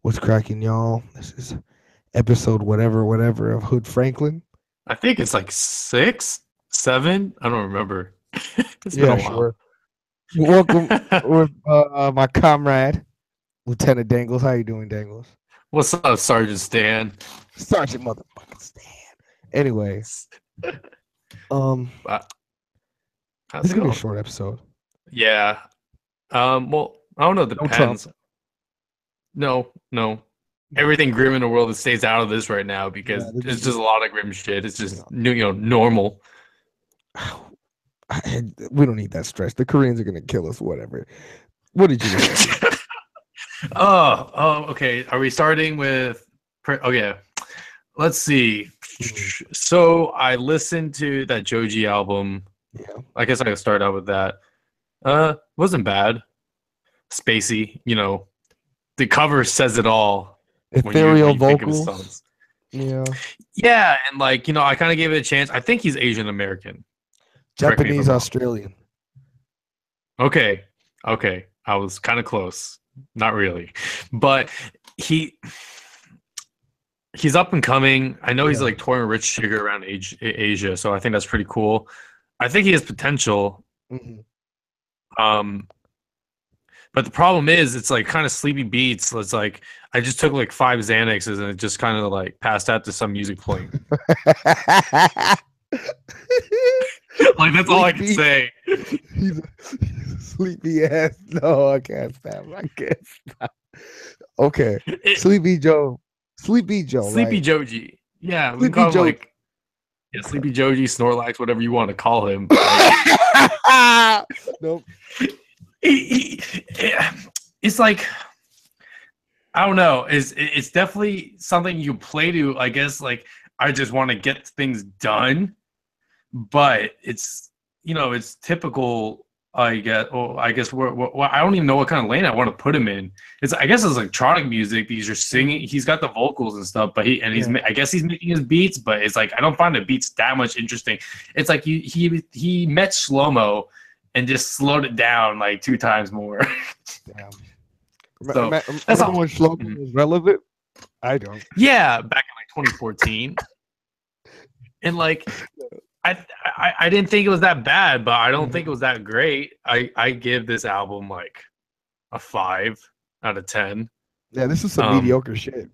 What's cracking, y'all? This is episode whatever of Hood Franklin. I think it's like 6, 7. I don't remember. It's been Yeah, a while. sure. Welcome with my comrade, Lieutenant Dangles. How you doing, Dangles? What's up, Sergeant Stan? Sergeant motherfucking Stan. Anyway, um, Uh, this How's is it gonna be a going? short episode. Yeah. Well, I don't know. It No Trump. depends. No, no. Everything grim in the world that stays out of this right now Yeah, because this it's is just a lot of grim shit. It's you just normal. know, we don't need that stress. The Koreans are gonna kill us. Whatever. What did you listen to? Okay. Are we starting with? Oh yeah. Let's see. Mhm. So I listened to that Joji album. Yeah, I guess I could start out with that. Wasn't bad. Spacey, the cover says it all when ethereal you think of his vocals. songs. Yeah, Yeah, and I kind of gave it a chance. I think he's Asian American. Correct me if Japanese, I'm wrong. Australian. Okay, okay, I was kind of close. Not really, but he he's up and coming. I know he's Yeah. like touring Rich Sugar around Asia, so I think that's pretty cool. I think he has potential. Mhm. Um, But the problem is, it's like kind of sleepy beats. It's like I just took like 5 Xanaxes and it just kind of like passed out to some music playing. Like that's all I can Sleepy. say. He's a sleepy ass. No, I can't stop. I can't stop. Okay. It, Sleepy Joe. Sleepy Joe, Sleepy right? Joji. Yeah, we can Sleepy call him Joe. like Okay. Sleepy Joji, Snorlax, whatever you want to call him. Like Nope. it's like I don't know. It's definitely something you play to. I guess like I just want to get things done, but it's typical. I guess I don't even know what kind of lane I want to put him in. I guess it's electronic music. These are singing. Mhm. He's got the vocals and stuff, but Yeah. I guess he's making his beats, but it's like I don't find the beats that much interesting. It's like he met slow mo and just slowed it down like 2 times more. Damn. So that's Remember all. when Slogan Mhm. was relevant? I don't. Yeah, back in like 2014, and like I didn't think it was that bad, but I don't think it Mhm. was that great. I give this album like a 5 out of 10. Yeah, this is some Um, mediocre shit.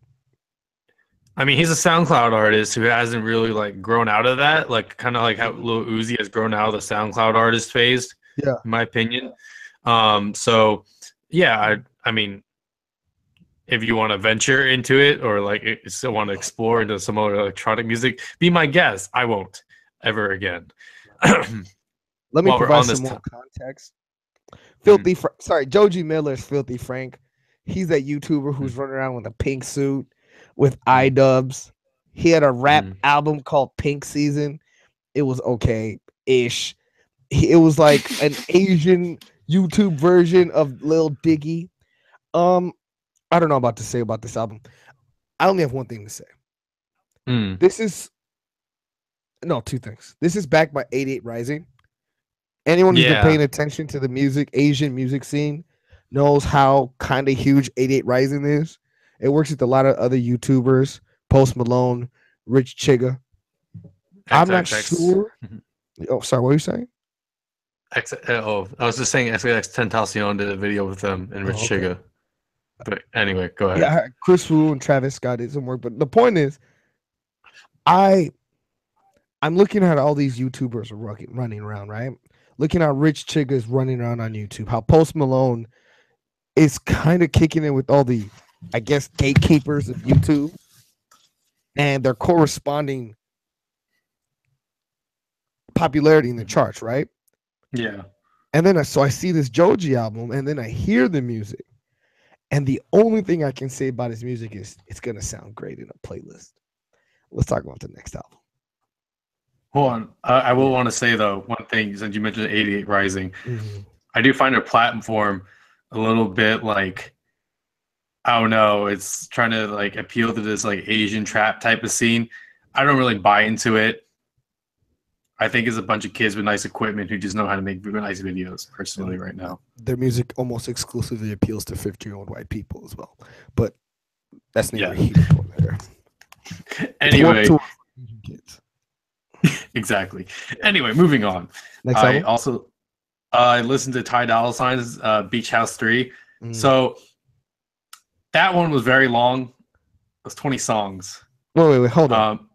I mean, he's a SoundCloud artist who hasn't really like grown out of that, like kind of like how Mhm. Lil Uzi has grown out of the SoundCloud artist phase, Yeah. in my opinion. So yeah, I mean, if you want to venture into it or like still want to explore into some other electronic music, be my guest. I won't ever again. Let me While we're provide on some this more time. context. Mhm. Sorry, Joji Miller's Filthy Frank. He's that YouTuber who's running around with a pink suit with eye Mhm. dubs. He had a rap Mhm. album called Pink Season. It was okay ish. It was like an Asian YouTube version of Lil Diggy. Um, I don't know about to say about this album. I only have one thing to say. Mm. This is no two things. This is backed by 88 Rising. Anyone who's been Yeah. paying attention to the Asian music scene knows how kind of huge 88 Rising is. It works with a lot of other YouTubers, Post Malone, Rich Chiga. I'm not XXX. sure. Oh, sorry, what were you saying? I was just saying XXX Tentacion did a video with them and Rich Oh, okay. Chiga. But anyway, go ahead. Yeah, Chris Wu and Travis Scott did some work, but the point is, I I'm looking at all these YouTubers running around, right? Looking at Rich Chiga's running around on YouTube. How Post Malone is kind of kicking in with all the, I guess, gatekeepers of YouTube, and their corresponding popularity in the Mhm. charts, right? Yeah. And then so I see this Joji album, and then I hear the music, and the only thing I can say about his music is it's gonna sound great in a playlist. Let's talk about the next album. Hold on. I will Yeah. want to say though one thing since you mentioned 88 Rising. Mhm. I do find their platform a little bit like I don't know. It's trying to like appeal to this like Asian trap type of scene. I don't really buy into it. I think it's a bunch of kids with nice equipment who just know how to make really nice videos. Personally, And right now. their music almost exclusively appeals to 50-year-old white people as well. But That's neither Yeah. here nor there. It's Warped Anyway, Tour for Asian kids. exactly. Anyway, moving on. Next I album. also I listened to Ty Dolla Sign's Beach House 3. Mm. So that one was very long. It was 20 songs. Wait, hold on. Um,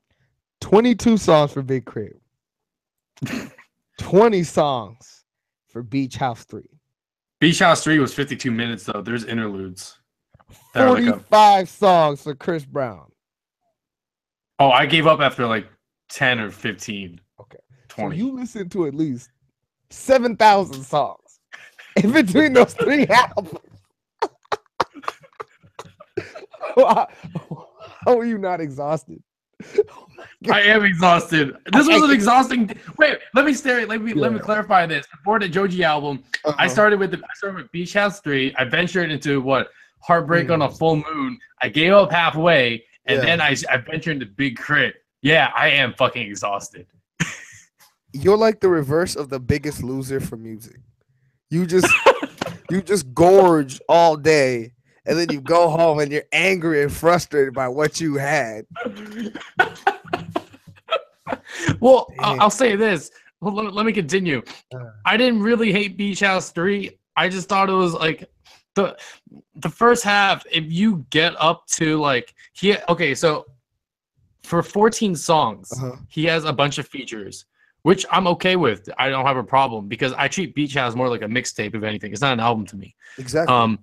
22 songs for Big Crib. 20 songs for Beach House 3. Beach House 3 was 52 minutes, though. There's interludes. That are like 45 songs for Chris Brown. Oh, I gave up after like 10 or 15. Okay. 20. So you listen to at least 7,000 songs in between those 3 albums. How are you not exhausted? I am exhausted. This was an exhausting. Wait, let me clarify this. Before the Joji album, I started with Beach House 3. I ventured into Heartbreak on a Full Moon. I gave up halfway, and then I ventured into Big Crit. Yeah, I am fucking exhausted. You're like the reverse of the Biggest Loser for music. You just gorge all day, and then you go home and you're angry and frustrated by what you had. Well, I'll say this. Well, let me continue. I didn't really hate Beach House 3. I just thought it was like the first half. If you get up to so for 14 songs, he has a bunch of features, which I'm okay with. I don't have a problem because I treat Beach House more like a mixtape, if anything. It's not an album to me. Exactly.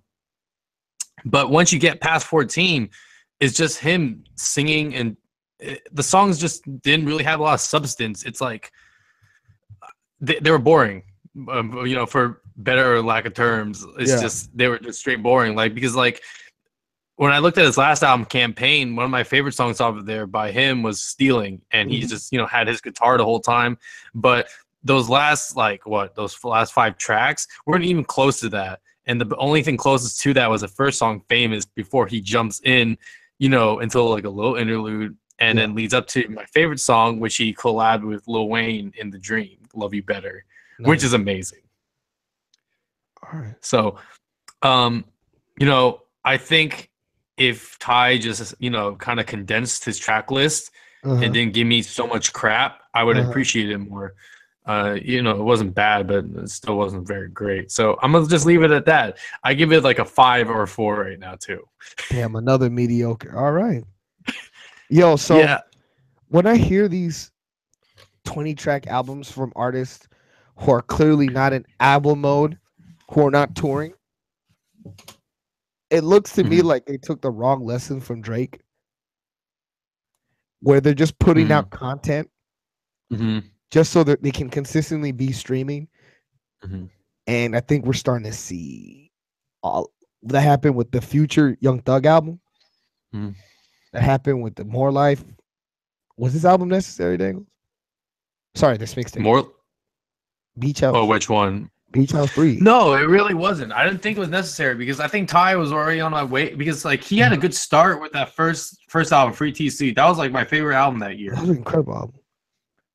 But once you get past 14, it's just him singing, and the songs just didn't really have a lot of substance. It's like they were boring, for better or lack of terms. It's just they were just straight boring. Because when I looked at his last album, Campaign, one of my favorite songs off of there by him was Stealing, and he just had his guitar the whole time. But those last last 5 tracks weren't even close to that. And the only thing closest to that was the first song, Famous, before he jumps in, until like a little interlude, and then leads up to my favorite song, which he collabed with Lil Wayne in The Dream, Love You Better, which is amazing. All right. So, I think if Ty just, kind of condensed his track list and didn't give me so much crap, I would appreciate it more. It wasn't bad, but it still wasn't very great. So I'm gonna just leave it at that. I give it like a 5 or a 4 right now too. Damn, another mediocre. All right. Yo, so when I hear these 20-track albums from artists who are clearly not in album mode, who are not touring, it looks to me like they took the wrong lesson from Drake, where they're just putting out content just so that they can consistently be streaming. And I think we're starting to see all that happen with the Future Young Thug album. That happened with the More Life. Was this album necessary, Dangles? Sorry, this mixtape. More Beach House. Oh, which one? Beach House 3. No, it really wasn't. I didn't think it was necessary because I think Ty was already on my way because he had a good start with that first album, Free TC. That was like my favorite album that year. That was an incredible album.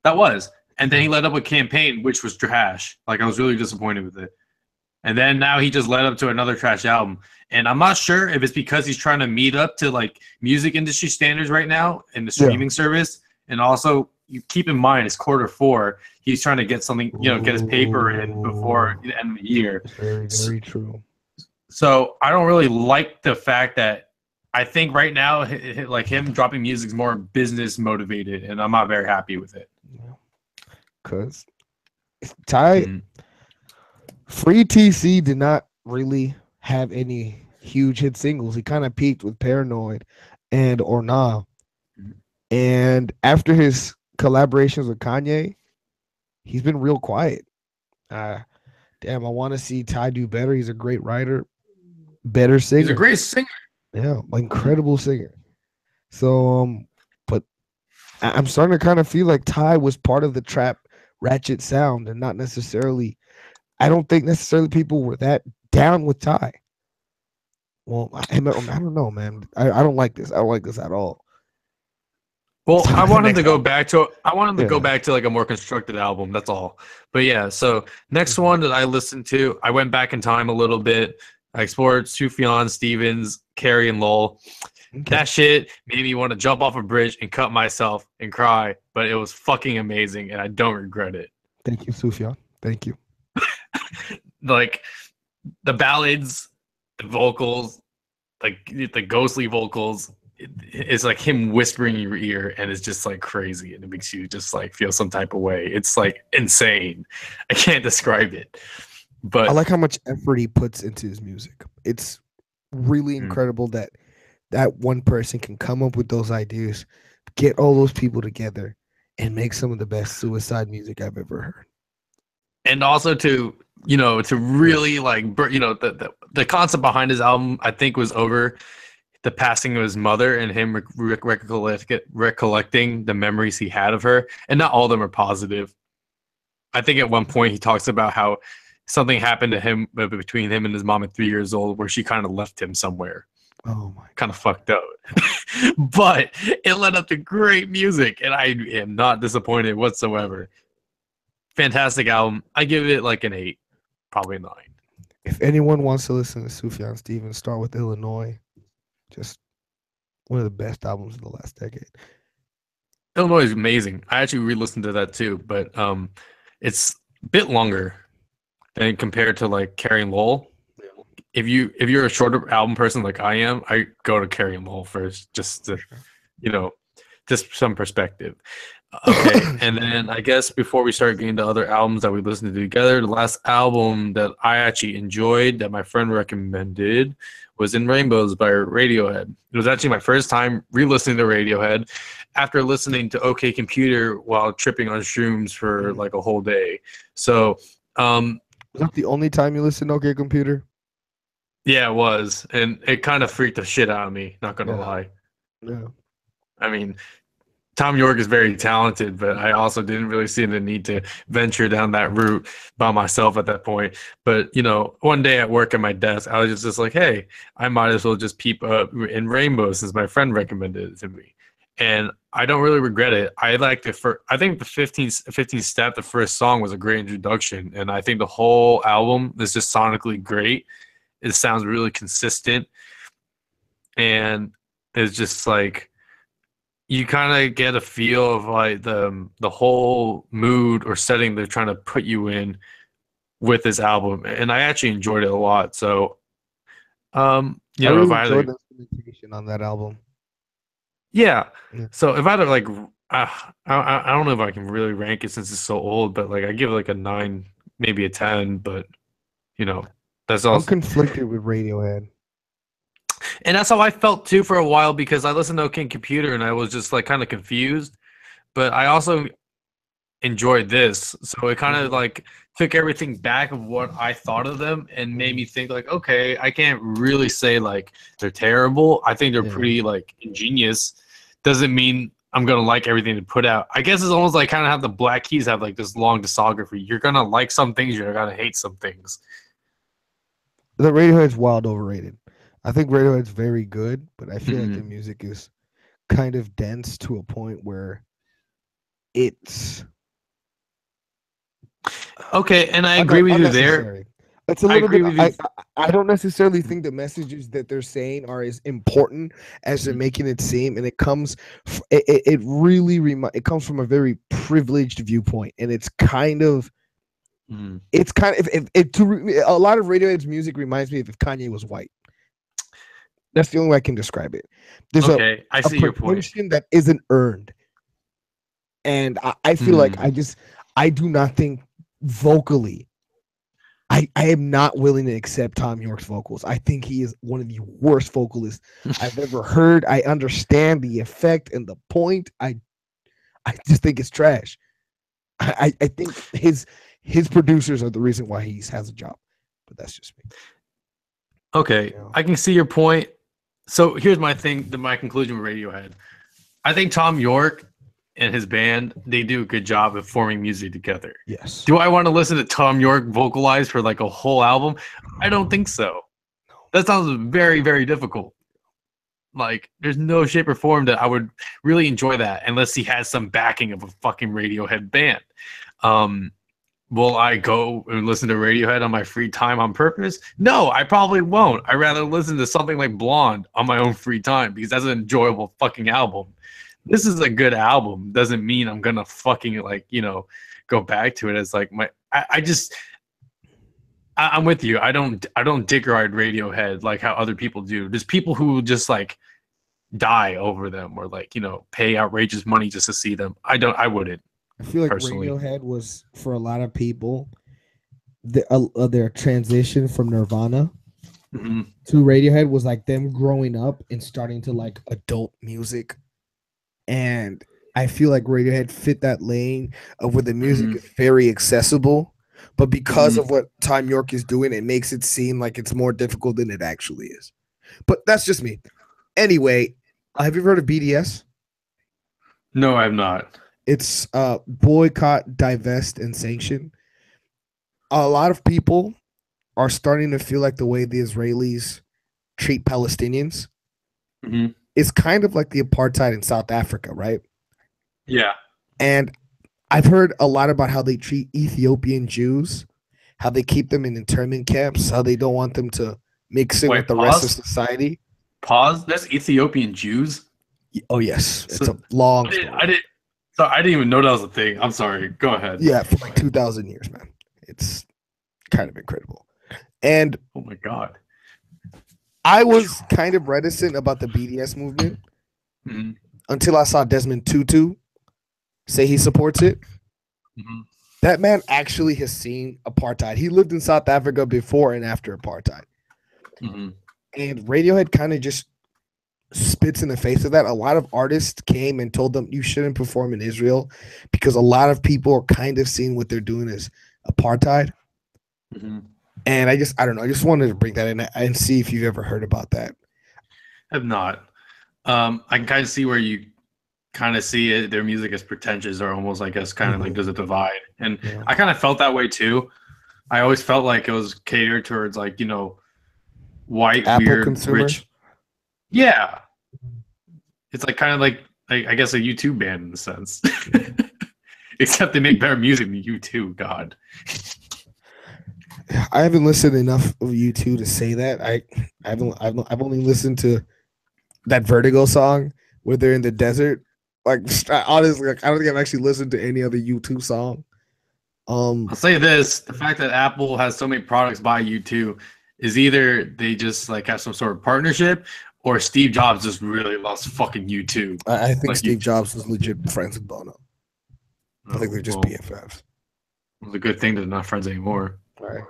That was. And then he led up with Campaign, which was trash. I was really disappointed with it. And then now he just led up to another trash album. And I'm not sure if it's because he's trying to meet up to music industry standards right now in the streaming service. And also, you keep in mind it's Q4. He's trying to get something, get his paper in before the end of the year. Very, very true. So I don't really like the fact that I think right now, him dropping music is more business motivated, and I'm not very happy with it. Because Ty, Free TC did not really have any huge hit singles. He kind of peaked with Paranoid and Or Nah. And after his collaborations with Kanye, he's been real quiet. Damn, I want to see Ty do better. He's a great writer, better singer. He's a great singer. Yeah, incredible singer. So, but I'm starting to kind of feel like Ty was part of the trap ratchet sound and not necessarily. I don't think necessarily people were that down with Ty. Well, I don't know, man. I don't like this. I don't like this at all. Well, I want him to go back to like a more constructed album. That's all. But yeah, so next one that I listened to, I went back in time a little bit. I explored Sufjan Stevens, Carrie, and Lowell. Okay. That shit made me want to jump off a bridge and cut myself and cry, but it was fucking amazing, and I don't regret it. Thank you, Sufjan. Thank you. Like the ballads, the vocals, like the ghostly vocals, it's like him whispering in your ear, and it's just like crazy, and it makes you just like feel some type of way. It's like insane. I can't describe it, I but like how much effort he puts into his music. It's really mm. incredible that one person can come up with those ideas, get all those people together, and make some of the best suicide music I've ever heard. And also to to really like the concept behind his album, I think, was over the passing of his mother and him recollecting the memories he had of her, and not all of them are positive. I think at one point he talks about how something happened to him between him and his mom at 3 years old, where she kind of left him somewhere, Oh my kind of fucked up. But it led up to great music, and I am not disappointed whatsoever. Fantastic album. I give it like an 8, probably a 9. If anyone wants to listen to Sufjan Stevens, start with Illinois. Just one of the best albums of the last decade. Illinois is amazing. I actually re-listened to that too, but it's a bit longer than compared to like Carrie and Lowell. If you're a shorter album person like I am, I go to Carrie and Lowell first, just to just some perspective. Okay, and then I guess before we start getting to other albums that we listened to together, the last album that I actually enjoyed that my friend recommended was In Rainbows by Radiohead. It was actually my first time re-listening to Radiohead after listening to OK Computer while tripping on shrooms for like a whole day. So, Was that the only time you listened to OK Computer? yeah, it was, and it kind of freaked the shit out of me, not gonna Yeah. lie. Yeah. I mean, Tom York is very talented, but I also didn't really see the need to venture down that route by myself at that point. But one day at work at my desk, I was just like, "Hey, I might as well just peep up in Rainbow since my friend recommended it to me," and I don't really regret it. I like I think the 15 step, the first song, was a great introduction, and I think the whole album is just sonically great. It sounds really consistent, and it's just like you kind of get a feel of like the whole mood or setting they're trying to put you in with this album, and I actually enjoyed it a lot. So, I if really I had enjoyed to, the instrumentation on that album. yeah. Yeah. So if I had to like, I don't know if I can really rank it since it's so old, but like I give it like a 9, maybe a 10. But that's I'm also, conflicted with Radiohead. and that's how I felt too for a while because I listened to OK Computer and I was just like kind of confused. But I also enjoyed this, so it kind of like took everything back of what I thought of them and made me think like, okay, I can't really say like they're terrible. I think they're Yeah. pretty like ingenious. Doesn't mean I'm gonna like everything they put out. I guess it's almost like kind of have the Black Keys have like this long discography. You're gonna like some things, you're gonna hate some things. The Radiohead's wild overrated. I think Radiohead's very good, but I feel like Mm-hmm. their music is kind of dense to a point where it's Okay, and I agree with you there. unnecessary. It's a I little agree bit. with you. I don't necessarily think the messages that they're saying are as important as they're making it seem, and it comes. It really it comes from a very privileged viewpoint, and it's kind of. Mm. It's kind of a lot of Radiohead's music reminds me of if Kanye was white. That's the only way I can describe it. There's Okay, I a see your point. pretension that isn't earned, and I feel like I do not think vocally. I am not willing to accept Tom York's vocals. I think he is one of the worst vocalists I've ever heard. I understand the effect and the point. I just think it's trash. I think his producers are the reason why he has a job, but that's just me. Okay, I can see your point. So here's my thing, my conclusion with Radiohead. I think Tom York and his band, they do a good job of forming music together. Yes. Do I want to listen to Tom York vocalize for like a whole album? I don't think so. That sounds very, very difficult. Like, there's no shape or form that I would really enjoy that unless he has some backing of a fucking Radiohead band. Will I go and listen to Radiohead on my free time on purpose? No, I probably won't. I'd rather listen to something like Blonde on my own free time because that's an enjoyable fucking album. This is a good album. Doesn't mean I'm gonna fucking like, go back to it as like I just I'm with you. I don't dick ride Radiohead like how other people do. There's people who just like die over them or like, pay outrageous money just to see them. I wouldn't I feel like personally. Radiohead was for a lot of people their transition from Nirvana Hmm. to Radiohead was like them growing up and starting to like adult music. And I feel like Radiohead fit that lane of where the music Hmm. is very accessible, but because Hmm. of what Time York is doing, it makes it seem like it's more difficult than it actually is. But that's just me. Anyway, have you ever heard of BDS? No, I'm not. It's boycott, divest, and sanction. A lot of people are starting to feel like the way the Israelis treat Palestinians Hmm. is kind of like the apartheid in South Africa, right? Yeah. And I've heard a lot about how they treat Ethiopian Jews, how they keep them in internment camps, how they don't want them to mix in with Wait, the rest of pause. society. Pause. There's Ethiopian Jews. Oh yes, it's So a long I didn't. story. I didn't. So I didn't even know that was a thing. I'm sorry. Go ahead. Yeah, for like 2,000 years, man. It's kind of incredible. And Oh my god. I was kind of reticent about the BDS movement Hmm. until I saw Desmond Tutu say he supports it. Hmm. That man actually has seen apartheid. He lived in South Africa before and after apartheid. Hmm. And Radiohead kind of just spits in the face of that. A lot of artists came and told them you shouldn't perform in Israel because a lot of people are kind of seeing what they're doing as apartheid. Hmm. And I don't know. I just wanted to bring that in and see if you've ever heard about that. Have not. I can kind of see where you kind of see it. Their music is pretentious, or almost, I guess, kind of like Mhm. there's a divide, and Yeah. I kind of felt that way too. I always felt like it was catered towards like white, Apple weird, consumers. rich. Yeah, it's like kind of like I guess a YouTube band in a sense, except they make better music than U2. God. I haven't listened enough of U2 to say that. I've only listened to that Vertigo song where they're in the desert. Like honestly, like, I don't think I've actually listened to any other U2 song. I'll say this: the fact that Apple has so many products by U2 is either they just like have some sort of partnership, or Steve Jobs just really loves fucking U2. I think Like Steve U2. Jobs was legit friends with Bono. I think Oh, they're just well, BFFs. it's a good thing they're not friends anymore. All right.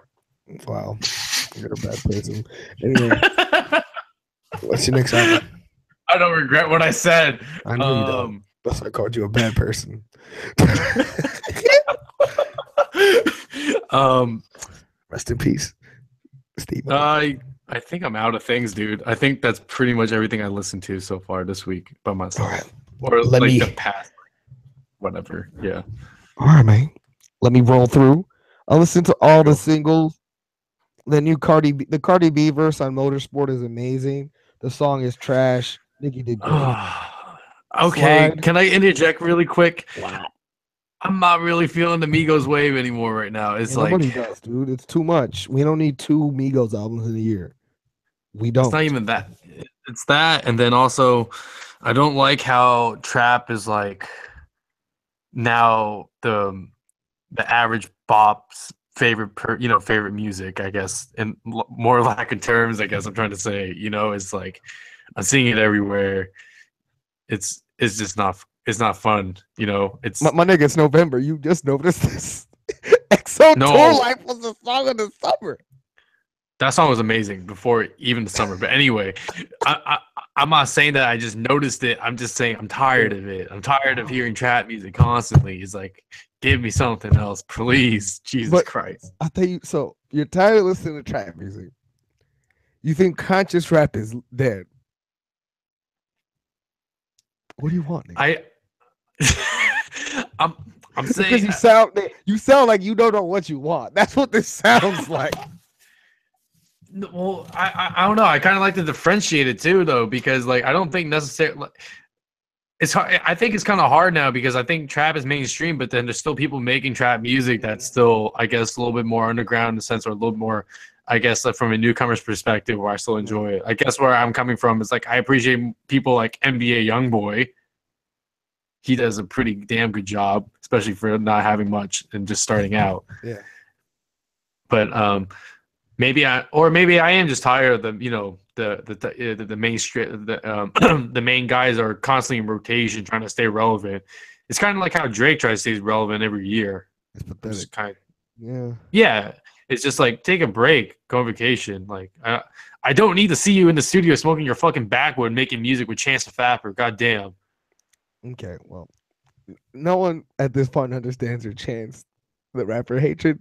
Wow. You're a bad person. Anyway, what's your next album? I don't regret what I said. I know you don't. That's why I called you a bad person. um, Rest in peace, Steve. I think I'm out of things, dude. I think that's pretty much everything I listened to so far this week by All myself, right. or Let like me. the past, whatever. Yeah. All right, man. Let me roll through. I'll listen to all the Go. singles. The Cardi B verse on Motorsport is amazing. The song is trash. Nicki did great. Okay, Slide. can I interject really quick? Wow. I'm not really feeling the Migos wave anymore right now. It's And nobody like does, dude. It's too much. We don't need two Migos albums in a year. We it's not don't. even that. It's that, and then also, I don't like how trap is like now the average bop's favorite music. I guess, in more lack of terms, I guess I'm trying to say. It's like I'm seeing it everywhere. It's just not. It's not fun. My, It's my nigga, it's November. You just noticed this. EXO Tour no. Life was the song of the summer. That song was amazing before even the summer. But anyway, I'm not saying that I just noticed it. I'm just saying I'm tired of it. I'm tired of hearing trap music constantly. It's like, give me something else, please. Jesus But Christ. I tell you, so you're tired of listening to trap music. You think conscious rap is dead. What do you want, nigga? I I'm I'm Because saying you sound like you don't know what you want. That's what this sounds like. well, I don't know. I kind of like to differentiate it too, though, because like I don't think necessarily it's hard. I think it's kind of hard now because I think trap is mainstream, but then there's still people making trap music that's still, I guess, a little bit more underground in the sense, or a little bit more, I guess, like from a newcomer's perspective, where I still Yeah. enjoy it. I guess where I'm coming from is like I appreciate people like NBA YoungBoy. He does a pretty damn good job, especially for not having much and just starting out. Yeah. But maybe I am just tired of the the mainstream the main guys are constantly in rotation trying to stay relevant. It's kind of like how Drake tries to stay relevant every year. It's I'm just pathetic. kind of Yeah. yeah. It's just like take a break, go on vacation. Like I don't need to see you in the studio smoking your fucking backwood making music with Chance the Rapper. God damn. Okay. Well, no one at this point understands your chance the rapper hatred,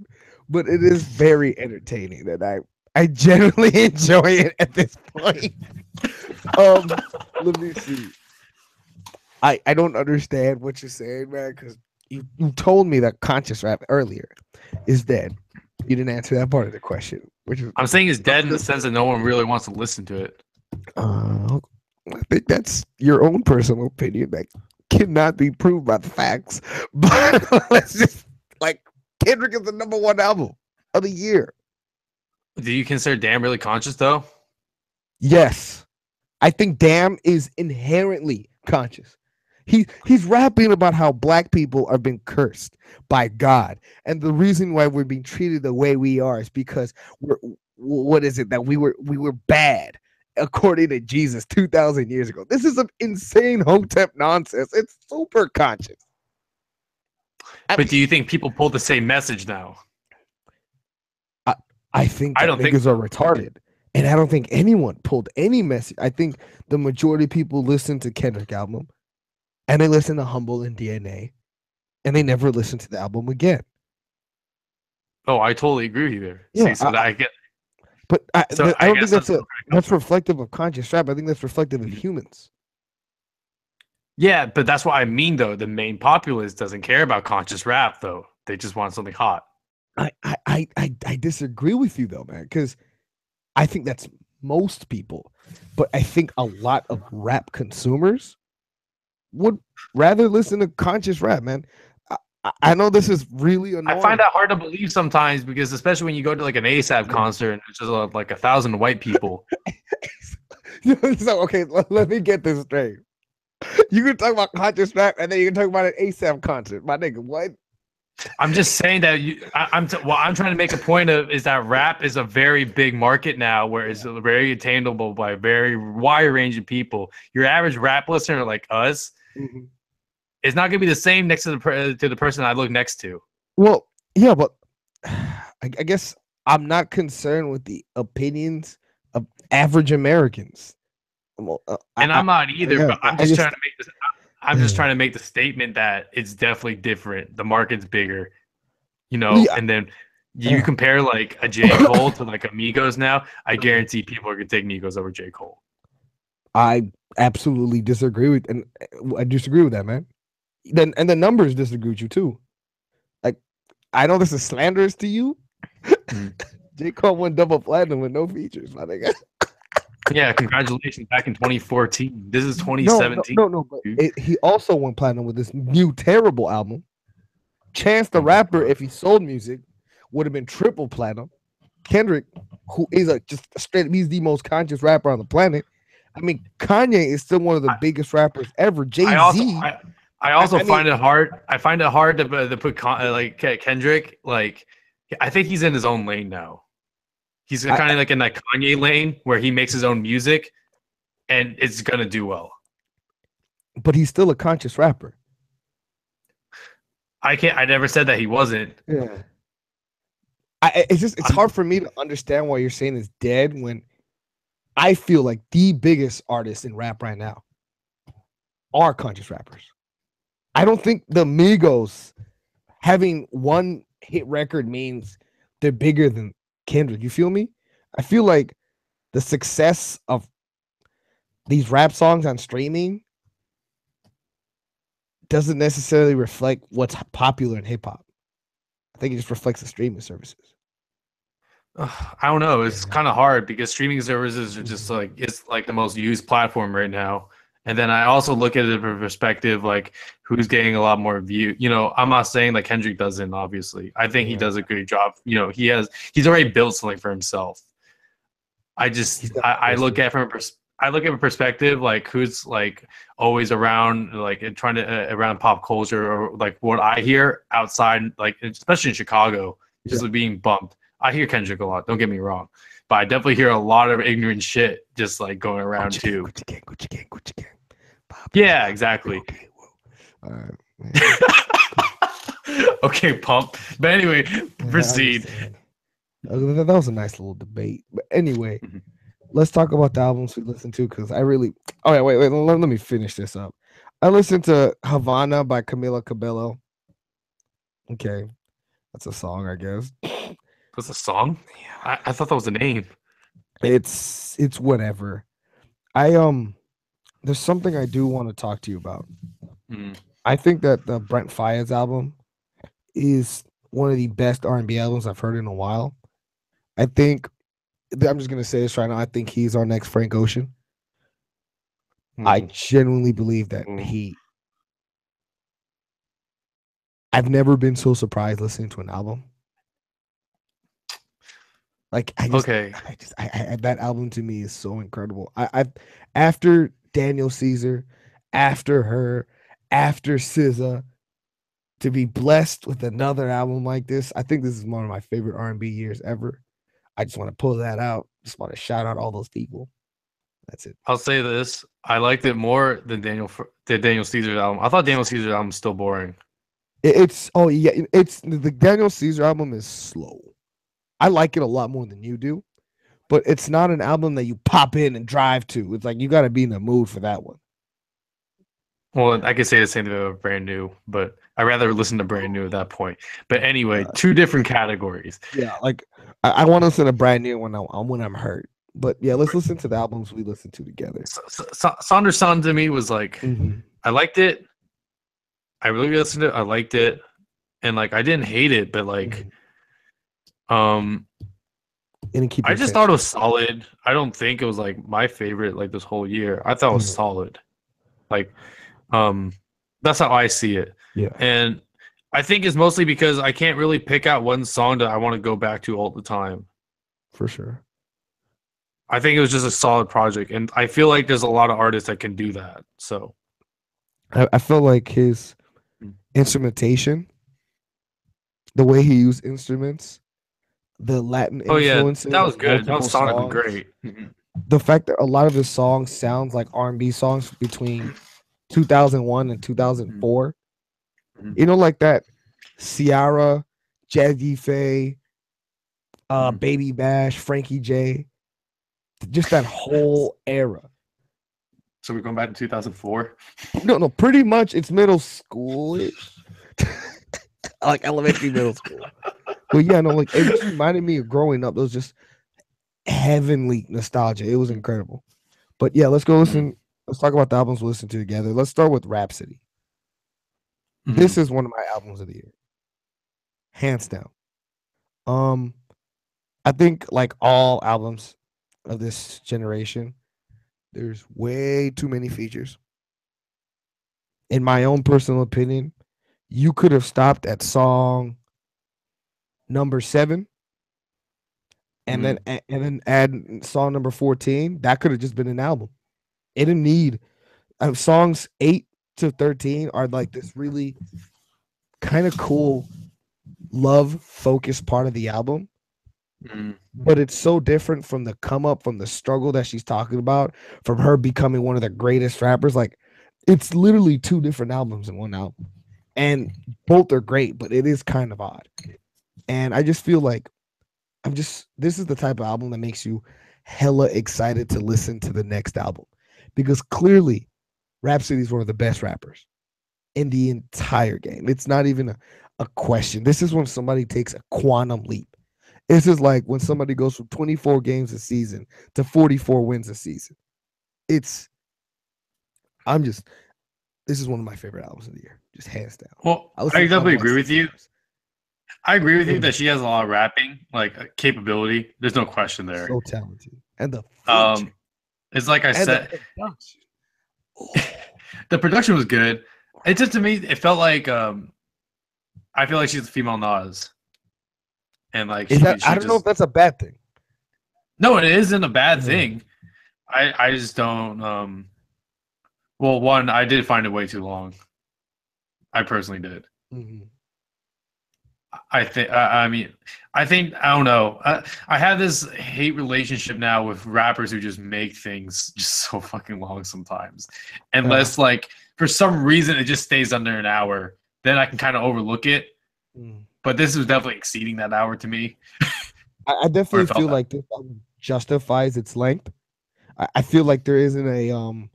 but it is very entertaining, and I generally enjoy it at this point. Let me see. I don't understand what you're saying, man, because you told me that conscious rap earlier is dead. You didn't answer that part of the question, which is I'm saying it's dead in the sense that no one really wants to listen to it. uh, I think that's your own personal opinion that cannot be proved by the facts. But let's just like Kendrick is the number one album of the year. Do you consider Damn really conscious though? Yes, I think Damn is inherently conscious. He's rapping about how black people are being cursed by God, and the reason why we're being treated the way we are is because we're what is it that we were bad according to Jesus 2,000 years ago. This is some insane hotep nonsense. It's super conscious. I But mean, do you think people pull the same message now? I, I think I that don't think niggas are retarded. And I don't think anyone pulled any message. I think the majority of people listen to Kendrick album and they listen to Humble and DNA and they never listen to the album again. Oh, I totally agree with you there. See, Yeah, so that I get. but So I I don't think guess that's where it comes that's from. reflective of conscious rap. I think that's reflective of humans. Yeah, but that's what I mean though. The main populace doesn't care about conscious rap though. They just want something hot. I disagree with you though, man, because I think that's most people, but I think a lot of rap consumers would rather listen to conscious rap, man. I know this is really I find annoying. that hard to believe sometimes because especially when you go to like an ASAP concert and it's just like 1,000 white people. So okay, let me get this straight. You can talk about conscious rap, and then you can talk about an ASAP concert. My nigga, what? I'm just saying that what I'm trying to make a point of is that rap is a very big market now, where it's very attainable by a very wide range of people. Your average rap listener like us Mhm. is not going to be the same next to the person I look next to. Well, yeah, but I guess I'm not concerned with the opinions of average Americans. Well, And I'm not either, yeah, but I'm I just trying just to make this. I'm just trying to make the statement that it's definitely different. The market's bigger, yeah, and then you compare like a J. Cole to like Amigos now. I guarantee people are gonna take Migos over J. Cole. I absolutely disagree with, and I disagree with that, man. Then and the numbers disagree with you too. Like, I know this is slanderous to you. Mm. J. Cole went double platinum with no features, my nigga. Yeah, congratulations back in 2014. This is No, no, 2017. no, no. But Dude. he also went platinum with this new terrible album. Chance the Oh my Rapper, god. if he sold music, would have been triple platinum. Kendrick, who is just a straight, he's the most conscious rapper on the planet. I mean, Kanye is still one of the biggest rappers ever. I Jay also Z. I also I mean, find it hard. I find it hard to put like Kendrick. Like I think he's in his own lane now. He's I, kind of like in that Kanye lane where he makes his own music and it's gonna do well. but he's still a conscious rapper. I can't. I never said that he wasn't. Yeah. It's I'm, hard for me to understand why you're saying it's dead when I feel like the biggest artists in rap right now are conscious rappers. I don't think the Migos having one hit record means they're bigger than Kendrick. You feel me? I feel like the success of these rap songs on streaming doesn't necessarily reflect what's popular in hip hop. I think it just reflects the streaming services. I don't know. It's Yeah. kind of hard because streaming services are just like it's like the most used platform right now, And then I also look at it from a perspective like who's getting a lot more view. You know, I'm not saying that Kendrick doesn't. Obviously, I think he Yeah, does a great job. You know, he's already built something for himself. he's got I the look history. at I look at a perspective like who's like always around like trying to around pop culture or like what I hear outside like especially in Chicago Yeah. just like, being bumped. I hear Kendrick a lot. Don't get me wrong, but I definitely hear a lot of ignorant shit just like going around Gucci gang, too. Gucci gang, Gucci gang, Gucci gang. Popping it, Yeah, popping it. exactly. Okay, whoa. All right, man. Okay, pump. But anyway, Yeah, I'm just proceed. saying. That was a nice little debate. But anyway, Mhm. let's talk about the albums we listened to because I really. Oh yeah, wait. Let me finish this up. I listened to Havana by Camila Cabello. Okay, that's a song, I guess. That's a song. Yeah, I thought that was a name. it's whatever. I there's something I do want to talk to you about. Mm. I think that the Brent Faiyaz album is one of the best R&B albums I've heard in a while. I think I'm just gonna say this right now. I think he's our next Frank Ocean. I Mm. genuinely believe that Mm. he. I've never been so surprised listening to an album. Like Okay. that album to me is so incredible. After Daniel Caesar, after her, after SZA, to be blessed with another album like this, I think this is one of my favorite R&B years ever. I just want to pull that out. Just want to shout out all those people. That's it. I'll say this: I liked it more than Daniel Caesar's album. I thought Daniel Caesar's album was still boring. It's oh yeah, it's the Daniel Caesar album is slow. I like it a lot more than you do, but it's not an album that you pop in and drive to. It's like you got to be in the mood for that one. Well, I could say the same thing about Brand New, but I rather listen to Brand New at that point. But anyway, Uh, two different categories. yeah, like I want to listen to brand new when I'm hurt. But yeah, let's listen to the albums we listened to together. Saunders Son to me was like Mm-hmm. I liked it. I really listened to it. I liked it, and like I didn't hate it, but like Mm-hmm. um It didn't keep I your just thought attention. it was solid. I don't think it was like my favorite like this whole year. I thought it was Mhm. solid. Like um that's how I see it. Yeah, And I think it's mostly because I can't really pick out one song that I want to go back to all the time. for sure. I think it was just a solid project and I feel like there's a lot of artists that can do that. So I felt like his mm. instrumentation, the way he used instruments, the Latin Oh yeah, influences that was on good. That multiple was sonically songs, great. Mhm. the fact that a lot of his songs sounds like R&B songs between 2001 and Mhm. 2004. Mhm. You know, like that Ciara, Jazzy Faye, Mhm. Baby Bash, Frankie J, just that whole era. So we're going back to 2004. No, no, pretty much it's middle schoolish, like elementary, middle school. But yeah, no, like it just reminded me of growing up. It was just heavenly nostalgia. It was incredible. But yeah, let's go Mhm. listen. Let's talk about the albums we listen to together. Let's start with Rhapsody. This Mhm. is one of my albums of the year, hands down. Um, I think like all albums of this generation, there's way too many features. In my own personal opinion, you could have stopped at song number 7 and then Mhm. add song number 14. That could have just been an album. It didn't need songs 8 to 13 are like this really kind of cool love focused part of the album, Mhm. but it's so different from the come up, from the struggle that she's talking about, from her becoming one of the greatest rappers. Like it's literally two different albums in one album, and both are great, but it is kind of odd. And I just feel like this is the type of album that makes you hella excited to listen to the next album because clearly Rhapsody is one of the best rappers in the entire game. It's not even a question. This is when somebody takes a quantum leap. This is like when somebody goes from 24 games a season to 44 wins a season. It's I'm just this is one of my favorite albums of the year, just hands down. Well, I I listened to the album definitely like agree with six you. times. I agree with you Mhm. that she has a lot of rapping like capability. There's no question there. So talented. And the feature Um, it's like I and the said, production. The production was good. It just to me, it felt like I feel like she's a female Nas, and like Is that? I she don't know if just that's a bad thing. no, it isn't a bad Mm, thing. I just don't. Well, one, I did find it way too long. I personally did. mhm. I think. I mean, I think I don't know. I have this hate relationship now with rappers who just make things just so fucking long sometimes, Uh, unless like for some reason it just stays under an hour. Then I can kind of overlook it. mm. But this was definitely exceeding that hour to me, I or definitely it felt feel that. like this album justifies its length. I feel like there isn't a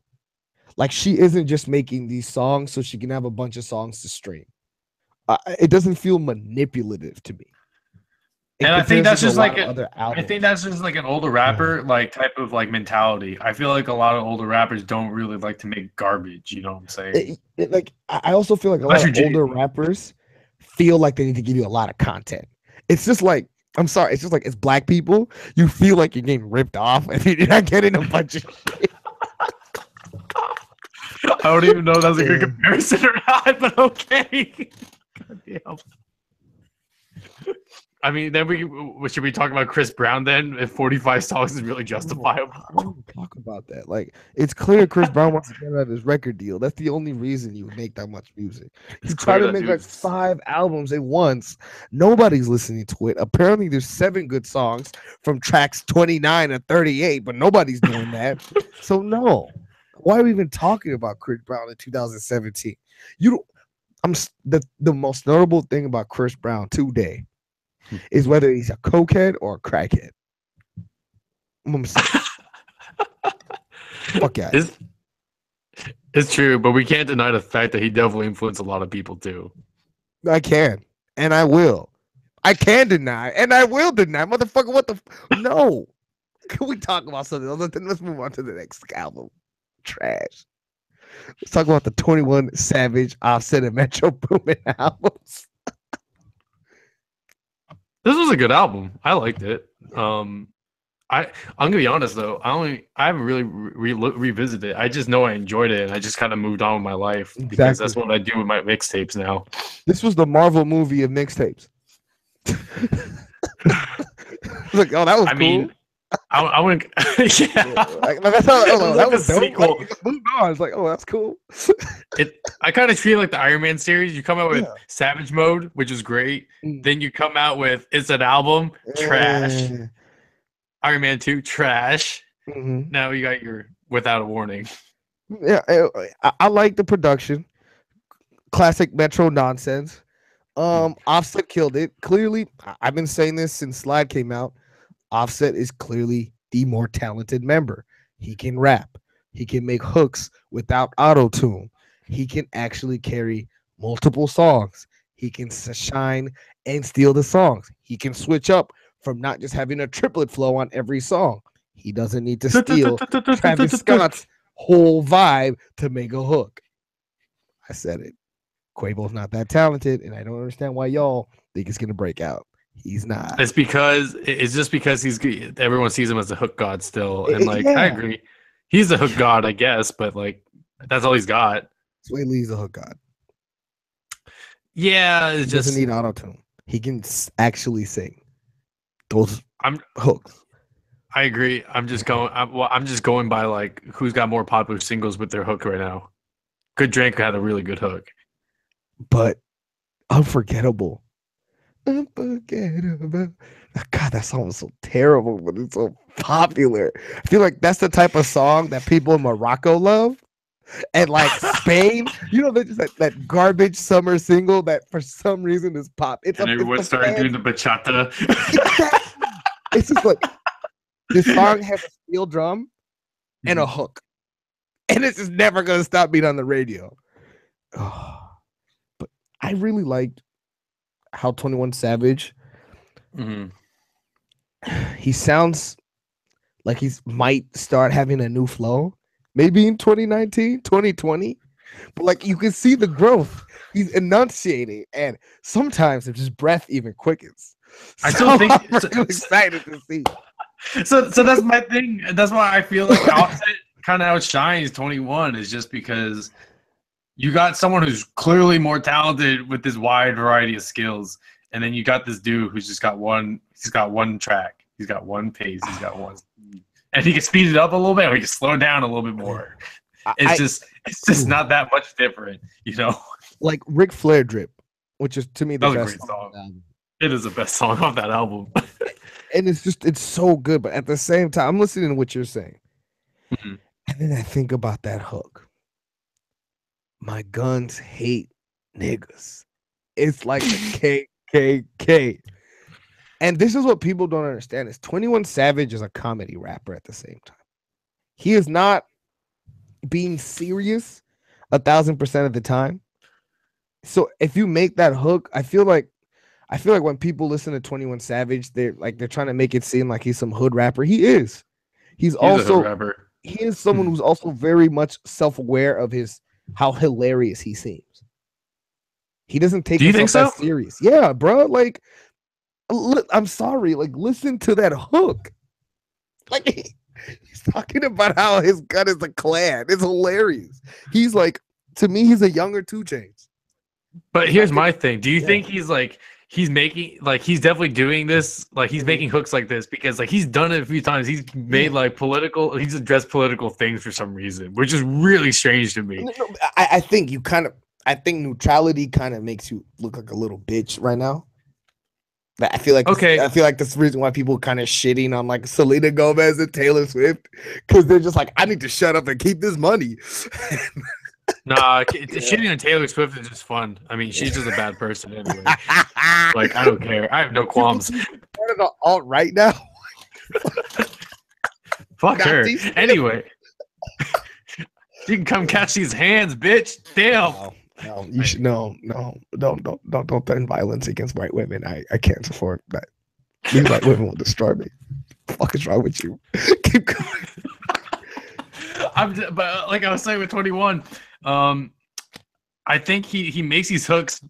like she isn't just making these songs so she can have a bunch of songs to stream. It doesn't feel manipulative to me in And I think comparison that's to a just lot like of other I think albums. that's just like an older Uh, rapper like type of like mentality. I feel like a lot of older rappers don't really like to make garbage. You know what I'm saying? like I also feel like a lot Unless of you're Jay older Z. rappers feel like they need to give you a lot of content. It's just like I'm sorry, it's just like it's black people. You feel like you're getting ripped off and you're not getting a bunch of shit. I don't even know if that's a good Yeah. comparison or not, but okay. God damn. I mean, then we should we talk about Chris Brown then? If 45 songs is really Bro, justifiable. I don't even talk about that. Like, it's clear Chris Brown wants to get out of his record deal. That's the only reason you make that much music. It's He tried clear to that make like dude's 5 albums at once. Nobody's listening to it. Apparently, there's 7 good songs from tracks 29 and 38, but nobody's doing that. So no. Why are we even talking about Chris Brown in 2017? You don't, the most notable thing about Chris Brown today is whether he's a cokehead or a crackhead. I'm gonna say, fuck yeah. it's it's true, but we can't deny the fact that he definitely influenced a lot of people too. I can and I will. I can deny and I will deny, motherfucker. What the? No. Can we talk about something else? Then let's move on to the next album. Trash. Let's talk about the 21 Savage, Offset, and Metro Boomin albums. This was a good album. I liked it. I'm gonna be honest though. I haven't really revisited it. I just know I enjoyed it, and I just kind of moved on with my life because Exactly. that's what I do with my mixtapes now. This was the Marvel movie of mixtapes. Like, oh, that was I cool. mean, I wouldn't. Yeah, Like, that's how. it Oh, was that like a was dope. sequel. Like, it moved on. It's like, oh, that's cool. I kind of treat it like the Iron Man series. You come out with Yeah. Savage Mode, which is great. Mm. Then you come out with it's an album, trash. Eh. Iron Man 2, trash. Mhm. Now you got your Without a Warning. Yeah, I like the production. Classic Metro nonsense. Offset killed it. Clearly, I've been saying this since Slide came out. Offset is clearly the more talented member. He can rap. He can make hooks without auto tune. He can actually carry multiple songs. He can shine and steal the songs. He can switch up from not just having a triplet flow on every song. He doesn't need to steal Travis Scott's whole vibe to make a hook. I said it. Quavo's not that talented, and I don't understand why y'all think it's gonna break out. He's not. It's just because everyone sees him as a hook god still, and like I Yeah, agree, he's a hook god, I guess, but like that's all he's got. Sway Lee's a hook god. Yeah, He it's doesn't just need auto tune. He can actually sing those I'm hooks. I agree. I'm just going by like who's got more popular singles with their hook right now. Good Drink had a really good hook. But unforgettable. Unforgettable. God, that song was so terrible, but it's so popular. I feel like that's the type of song that people in Morocco love. And like Spain, they just that garbage summer single that for some reason is pop. It's And it's everyone the started doing fans. the bachata. Exactly. It's just like this song has a steel drum and a hook, and it's just never gonna stop being on the radio. Oh, but I really liked how 21 Savage. Mm-hmm. He sounds like he's might start having a new flow, maybe in 2019, 2020. But like you can see the growth. He's enunciating, and sometimes if his breath even quickens. I still think I'm really excited to see. so that's my thing. That's why I feel like Offset kind of outshines 21 is just because you got someone who's clearly more talented with this wide variety of skills, and then you got this dude who's just got one. He's got one track. He's got one pace. He's got one, and he can speed it up a little bit, or he can slow it down a little bit more. It's just not that much different, you know. Like Ric Flair drip, which is to me the best song. It is the best song off that album. And it's so good, but at the same time, I'm listening to what you're saying. Mm-hmm. And then I think about that hook. My guns hate niggas. It's like the KKK. And this is what people don't understand is 21 Savage is a comedy rapper at the same time. He is not being serious 1,000% of the time. So if you make that hook, I feel like when people listen to 21 Savage, they're trying to make it seem like he's some hood rapper. He is. He's also a hood rapper. He is someone who's also very much self-aware of how hilarious he seems. He doesn't take himself that serious. Yeah, bro. Like, I'm sorry. Like, listen to that hook. Like, he's talking about how his gun is a Klan. It's hilarious. He's like, to me, he's a younger 2 Chainz. But here's my thing. Do you think he's making, like, he's definitely doing this, like, he's making hooks like this because, like, he's done it a few times. He's made, like, he's addressed political things for some reason, which is really strange to me. No, I think neutrality kind of makes you look like a little bitch right now. I feel like that's the reason why people kind of shitting on, like, Selena Gomez and Taylor Swift, because they're just like, I need to shut up and keep this money. Nah, shitting on Taylor Swift is just fun. I mean, she's just a bad person anyway. Like, I don't care. I have no qualms. Part of the alt-right now. Fuck her. Anyway, you can come catch these hands, bitch. Damn. No, you should don't threaten violence against white women. I can't afford that. These white women will destroy me. What the fuck is wrong with you? Keep going. But like I was saying with 21, I think he makes these hooks.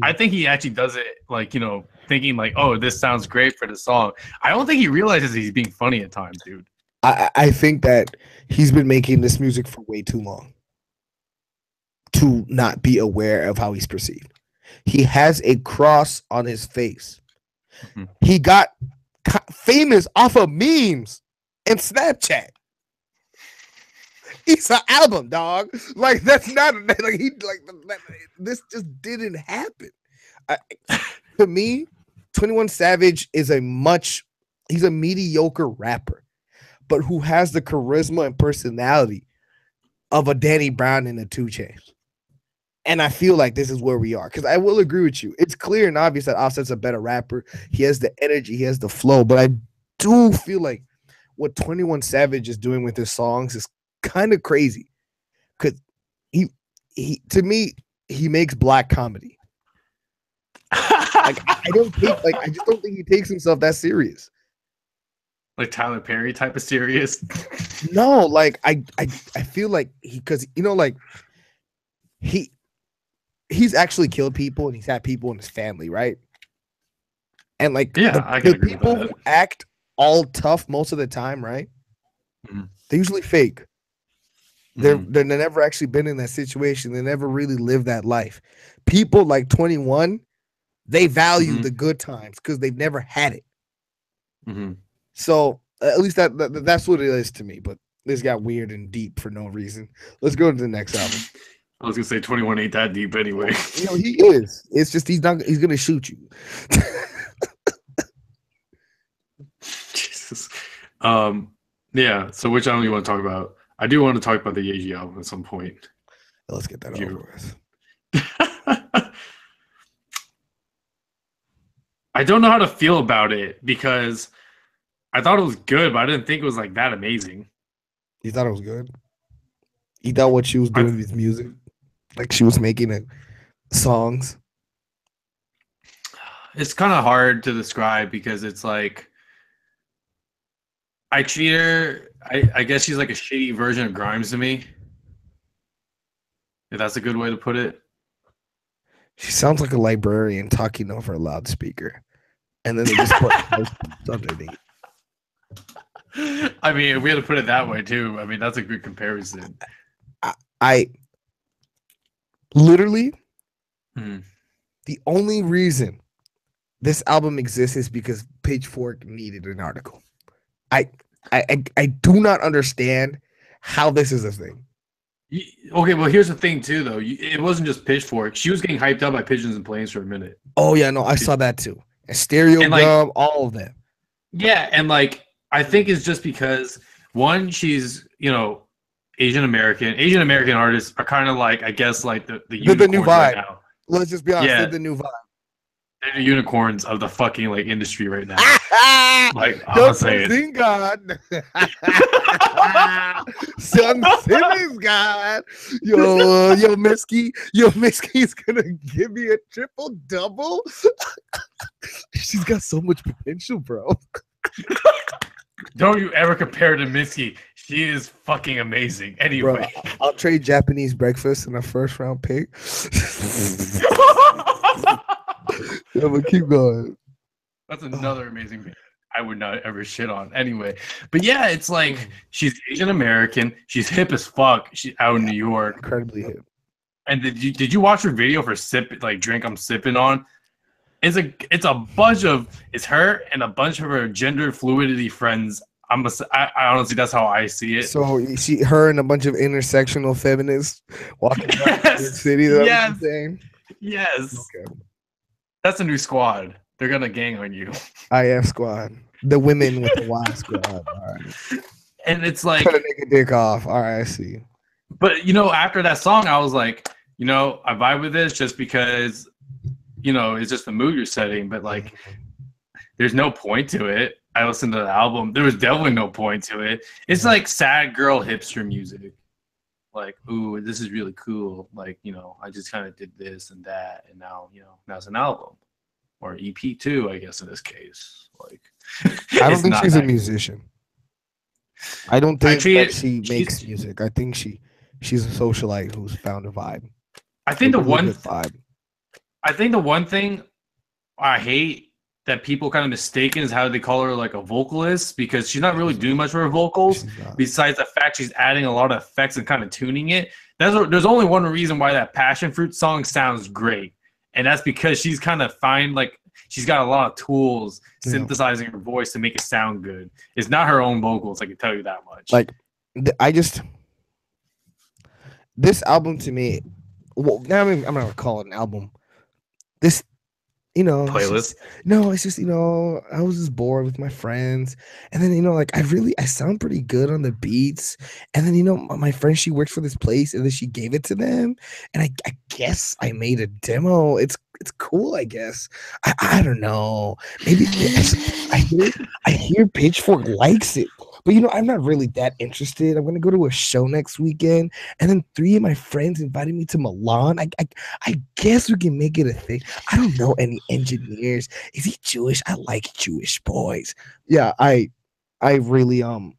I think he actually does it, like, you know, thinking like, oh, this sounds great for the song. I don't think he realizes he's being funny at times, dude. I think that he's been making this music for way too long to not be aware of how he's perceived. He has a cross on his face. Mm-hmm. He got famous off of memes and Snapchat. It's an album, dog. Like, that's not this just didn't happen. To me, 21 Savage is he's a mediocre rapper, but who has the charisma and personality of a Danny Brown and a 2 Chainz. And I feel like this is where we are, because I will agree with you. It's clear and obvious that Offset's a better rapper. He has the energy, he has the flow, but I do feel like what 21 Savage is doing with his songs is kind of crazy, because he to me, he makes black comedy. Like, I just don't think he takes himself that serious. Like Tyler Perry type of serious. No, like I feel like because you know, like he's actually killed people and he's had people in his family, right? And like, the people who act all tough most of the time, right? Mm-hmm. They're usually fake. They're never actually been in that situation. They never really lived that life. People like 21, they value the good times because they've never had it. Mm-hmm. So at least that's what it is to me. But this got weird and deep for no reason. Let's go to the next album. I was gonna say 21 ain't that deep anyway. You know, he is. It's just he's gonna shoot you. Jesus. Yeah. So which album you want to talk about? I do want to talk about the Yeezy album at some point. Let's get that over with. I don't know how to feel about it because I thought it was good, but I didn't think it was like that amazing. You thought it was good? You thought what she was doing with music? Like she was making songs? It's kind of hard to describe because it's like I treat her, I guess she's like a shitty version of Grimes to me. If that's a good way to put it. She sounds like a librarian talking over a loudspeaker. And then they just put underneath. I mean, if we had to put it that way too. I mean, that's a good comparison. I literally Mhm. the only reason this album exists is because Pitchfork needed an article. I I do not understand how this is a thing. Okay, well, here's the thing too, though. It wasn't just Pitchfork. She was getting hyped up by Pigeons and Planes for a minute, Oh yeah, no, I saw that too. And Stereo and like, Gum, all of them. yeah, and like, I think it's just because one, she's Asian American. Asian American artists are kind of like, I guess, like the They're the new unicorns right vibe. now. Let's just be honest. They're Yeah, the new vibe. they're the unicorns of the fucking like industry right now. Like, I'm gonna Don't say it. sing God. Son Simmons God. Yo, Misky's gonna give me a triple double. She's got so much potential, bro. Don't you ever compare to Mitski. She is fucking amazing. Bro, Anyway. I'll trade Japanese breakfast in a first round pick. Yeah, but keep going. That's another amazing thing I would not ever shit on. Anyway, but yeah, it's like she's Asian American. She's hip as fuck. She's out in New York. Incredibly hip. And did you watch her video for drink I'm sipping on? It's her and a bunch of her gender fluidity friends. I honestly, that's how I see it. So her and a bunch of intersectional feminists walking around the city. That Yes. was saying. Yes. Okay. That's a new squad. They're gonna gang on you. IF squad. The women with the Y squad. All right. And it's like, Cut a nigga dick off. All right, I see. but after that song, I was like, I vibe with this just because, it's just the mood you're setting. But like, there's no point to it. I listened to the album. There was definitely no point to it. It's like sad girl hipster music. Like, ooh, this is really cool. Like, I just kind of did this and that, and now it's an album or EP too, I guess in this case. Like, I don't think she's a musician. I don't think that she she's- makes music. I think she's a socialite who's found a vibe. I think A really good vibe. I think the one thing I hate that people kind of mistaken is how they call her like a vocalist, because she's not really doing much for her vocals besides the fact she's adding a lot of effects and kind of tuning it. There's only one reason why that Passion Fruit song sounds great, and that's because she's kind of she's got a lot of tools synthesizing her voice to make it sound good. It's not her own vocals, I can tell you that much. Like, this album to me, well, now I'm not gonna call it an album. This, playlist. It's just I was just bored with my friends, and then like I sound pretty good on the beats, and then my friend, she worked for this place, and then she gave it to them, and I guess I made a demo. It's cool, I guess. I don't know. Maybe I hear Pitchfork likes it, but I'm not really that interested. I'm gonna go to a show next weekend, and then 3 of my friends invited me to Milan. I guess we can make it a thing. I don't know any engineers. Is he Jewish? I like Jewish boys. Yeah, I really I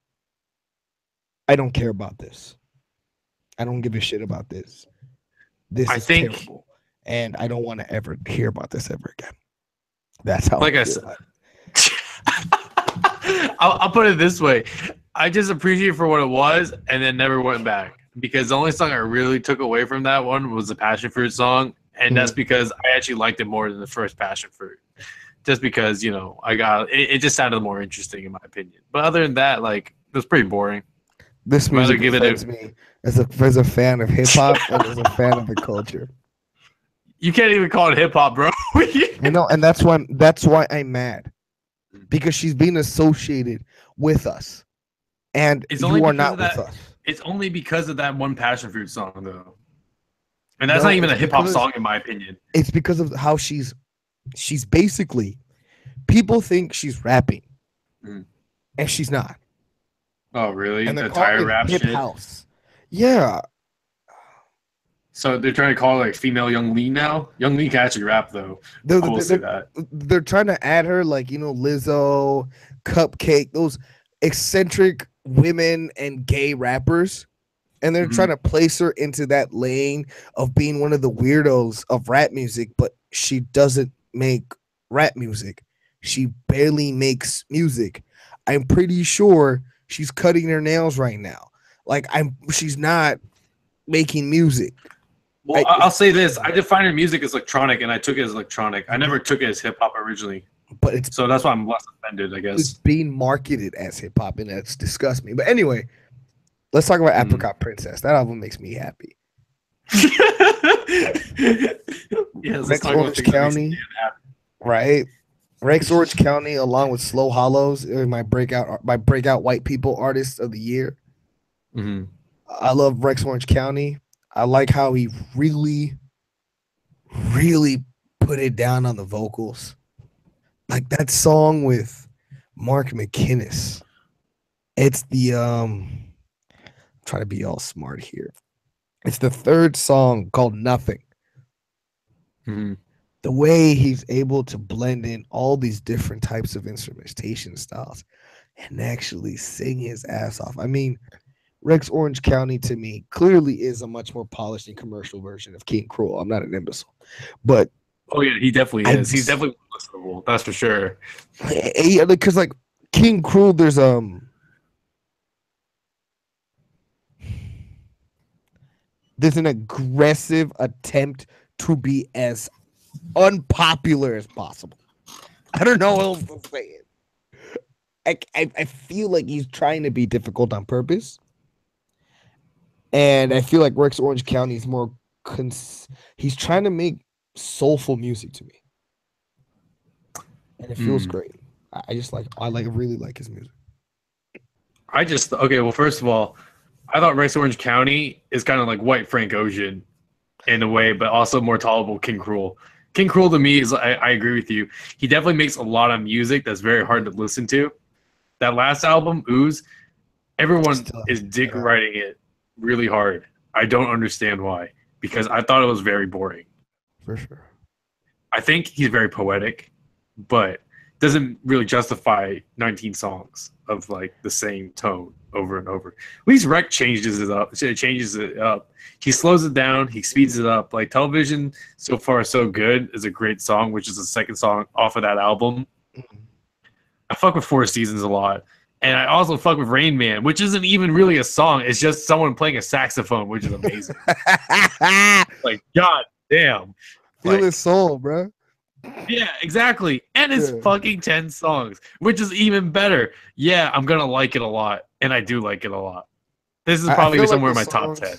don't care about this. I don't give a shit about this. This is terrible, and I don't want to ever hear about this ever again. That's how. Like I said, I'll put it this way: I just appreciate it for what it was, and then never went back, because the only song I really took away from that one was the Passion Fruit song, and that's because I actually liked it more than the first Passion Fruit, just because it just sounded more interesting in my opinion. But other than that, like, it was pretty boring. This music offends me as a fan of hip hop and as a fan of the culture. You can't even call it hip hop, bro. I know, and that's why I'm mad, because she's being associated with us, and you are not with us. It's only because of that one Passion Fruit song, though, and that's not even a hip hop song in my opinion. It's because of how she's basically, people think she's rapping, and she's not. Oh, really? And the tire rap hip shit. House. Yeah. So they're trying to call her like female Young Lee now. Young Lee can actually rap though. They're trying to add her like Lizzo, Cupcake, those eccentric women and gay rappers, and they're trying to place her into that lane of being one of the weirdos of rap music. But she doesn't make rap music. She barely makes music. I'm pretty sure she's cutting her nails right now. Like she's not making music. Well, I'll say this: I define her music as electronic, and I took it as electronic. I never took it as hip hop originally, but so that's why I'm less offended, I it's guess. being marketed as hip hop, and that's disgusts me. But anyway, let's talk about Apricot Princess. That album makes me happy. Yes, Rex Orange County, right? Rex Orange County, along with Slow Hollows, are my breakout white people artists of the year. Mm-hmm. I love Rex Orange County. I like how he really, really put it down on the vocals. Like that song with Mark McInnes. It's the I'm trying to be all smart here. It's the third song called Nothing. Mm-hmm. The way he's able to blend in all these different types of instrumentation styles and actually sing his ass off. I mean, Rex Orange County to me clearly is a much more polished and commercial version of King Cruel. I'm not an imbecile, but oh yeah, he definitely is. He's definitely listenable. That's for sure. Yeah, because like King Cruel, there's an aggressive attempt to be as unpopular as possible. I don't know what else to say. I feel like he's trying to be difficult on purpose. And I feel like Rex Orange County is more he's trying to make soulful music to me. And it feels great. I really like his music. Okay, well, first of all, I thought Rex Orange County is kind of like White Frank Ocean in a way, but also more tolerable King Cruel. King Cruel to me is, I agree with you. He definitely makes a lot of music that's very hard to listen to. That last album, Ooze, everyone is dick writing it really hard. I don't understand why, because I thought it was very boring. For sure. I think he's very poetic, but doesn't really justify 19 songs of like the same tone over and over. At least Rec changes it up. He slows it down. He speeds it up. Like Television, so far so good, is a great song, which is the second song off of that album. I fuck with Four Seasons a lot. And I also fuck with Rain Man, which isn't even really a song. It's just someone playing a saxophone, which is amazing. Like, god damn. Feel his soul, bro. Yeah, exactly. And it's fucking 10 songs, which is even better. Yeah, I'm going to like it a lot. And I do like it a lot. This is probably somewhere in my top 10.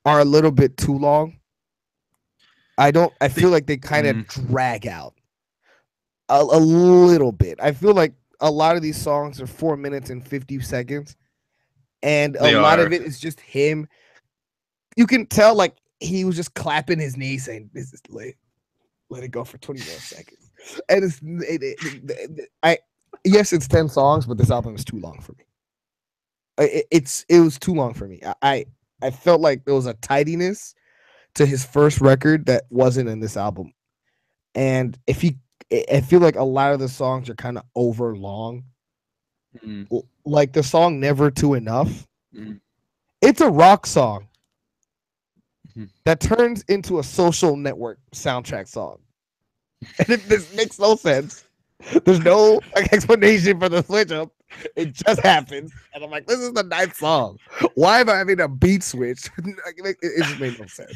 Are a little bit too long. I feel like they kind of drag out a little bit. I feel like a lot of these songs are 4 minutes and 50 seconds. And a lot of it is just him. You can tell like he was just clapping his knees saying, "This is late. Let it go for 20 more seconds." And yes, it's 10 songs, but this album is too long for me. It was too long for me. I felt like there was a tidiness to his first record that wasn't in this album. And I feel like a lot of the songs are kind of over long. Like the song Never Too Enough. It's a rock song that turns into a Social Network soundtrack song. And this makes no sense. There's no explanation for the switch up. It just happens. And I'm like, this is the ninth song. Why am I having a beat switch? It just made no sense.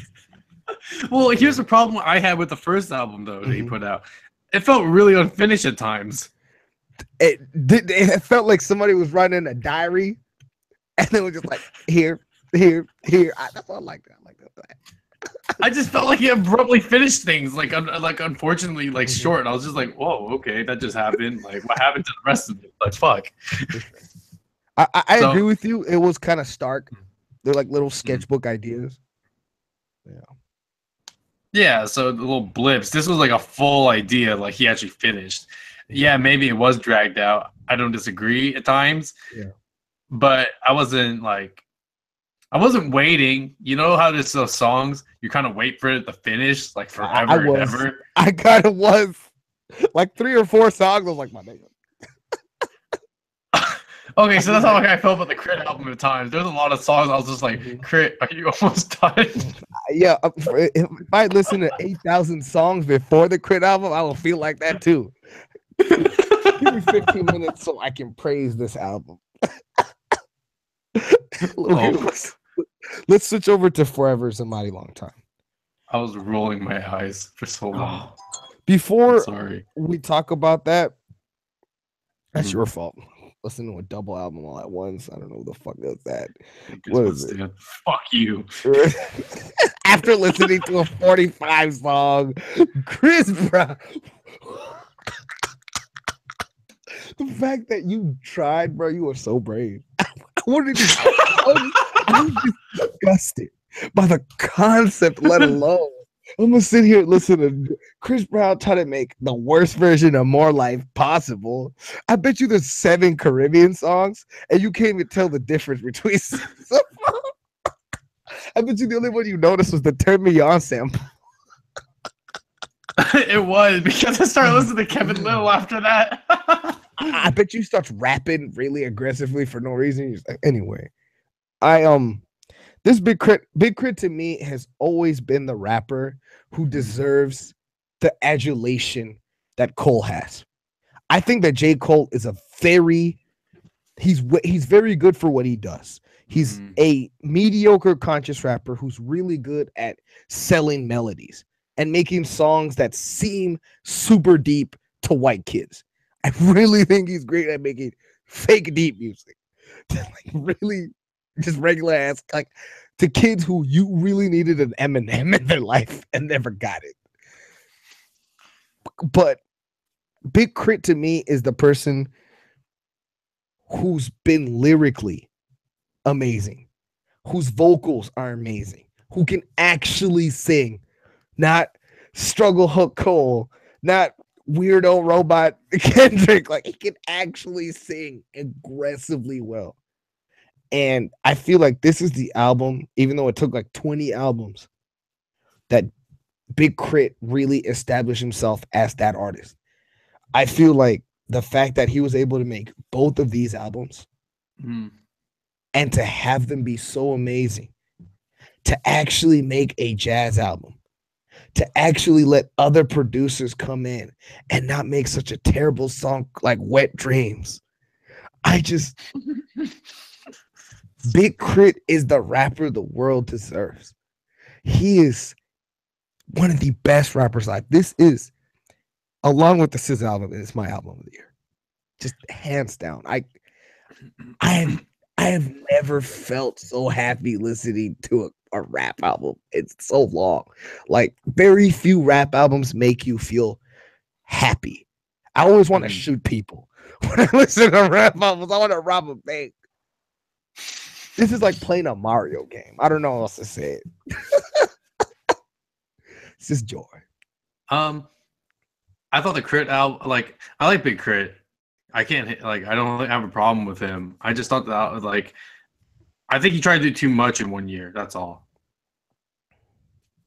Well, here's the problem I had with the first album, though, that he put out. It felt really unfinished at times. It felt like somebody was writing a diary, and they were just like, here. That's what I like that. I like that. I just felt like he abruptly finished things, like unfortunately, like short. And I was just like, whoa, okay, that just happened. Like, what happened to the rest of it? Like, fuck. I agree with you. It was kind of stark. They're like little sketchbook ideas. Yeah. Yeah, so the little blips. This was like a full idea, like he actually finished. Yeah, maybe it was dragged out. I don't disagree at times. Yeah. But I wasn't waiting. You know how there's those songs, you kind of wait for it to finish, like forever and ever? I kind of was. Like 3 or 4 songs, I was like, my nigga. Okay, so that's how I felt about the Crit album at times. There's a lot of songs I was just like, Crit, are you almost done? Yeah, if I listen to 8,000 songs before the Crit album, I will feel like that too. Give me 15 minutes so I can praise this album. Oh, Let's switch over to Forever's a Mighty Long Time. I was rolling my eyes for so long. Before Sorry. we talk about that, that's Mhm. your fault. Listening to a double album all at once. I don't know who the fuck does that. Guess What what, is it? Stan? Fuck you. After listening to a 45 song, Chris Brown. The fact that you tried, bro, you were so brave. I was just disgusted by the concept, let alone. I'm gonna sit here and listen to Chris Brown try to make the worst version of More Life possible. I bet you there's 7 Caribbean songs, and you can't even tell the difference between. I bet you the only one you noticed was the "Turn Me On" sample. It was because I started listening to Kevin Little after that. I bet you starts rapping really aggressively for no reason. Anyway, this Big Crit to me has always been the rapper who deserves the adulation that Cole has. I think that J. Cole is he's very good for what he does. He's a mediocre conscious rapper who's really good at selling melodies and making songs that seem super deep to white kids. I really think he's great at making fake deep music. Like really just regular ass, like to kids who you really needed an Eminem in their life and never got it. But Big Crit to me is the person who's been lyrically amazing, whose vocals are amazing, who can actually sing, not struggle hook Cole, not weirdo robot Kendrick. Like he can actually sing aggressively well. And I feel like this is the album, even though it took like 20 albums, that Big Crit really established himself as that artist. I feel like the fact that he was able to make both of these albums and to have them be so amazing, to actually make a jazz album, to actually let other producers come in and not make such a terrible song like Wet Dreams. Big Crit is the rapper the world deserves. He is one of the best rappers alive. This is, along with the SZA album, it's my album of the year. Just hands down. I have never felt so happy listening to a rap album. It's so long. Like very few rap albums make you feel happy. I always want to shoot people when I listen to rap albums. I want to rob a bank. This is like playing a Mario game. I don't know what else to say. It's just joy. I thought the Crit album, like I like Big Crit. I can't like I don't have a problem with him. I just thought that like I think he tried to do too much in one year. That's all.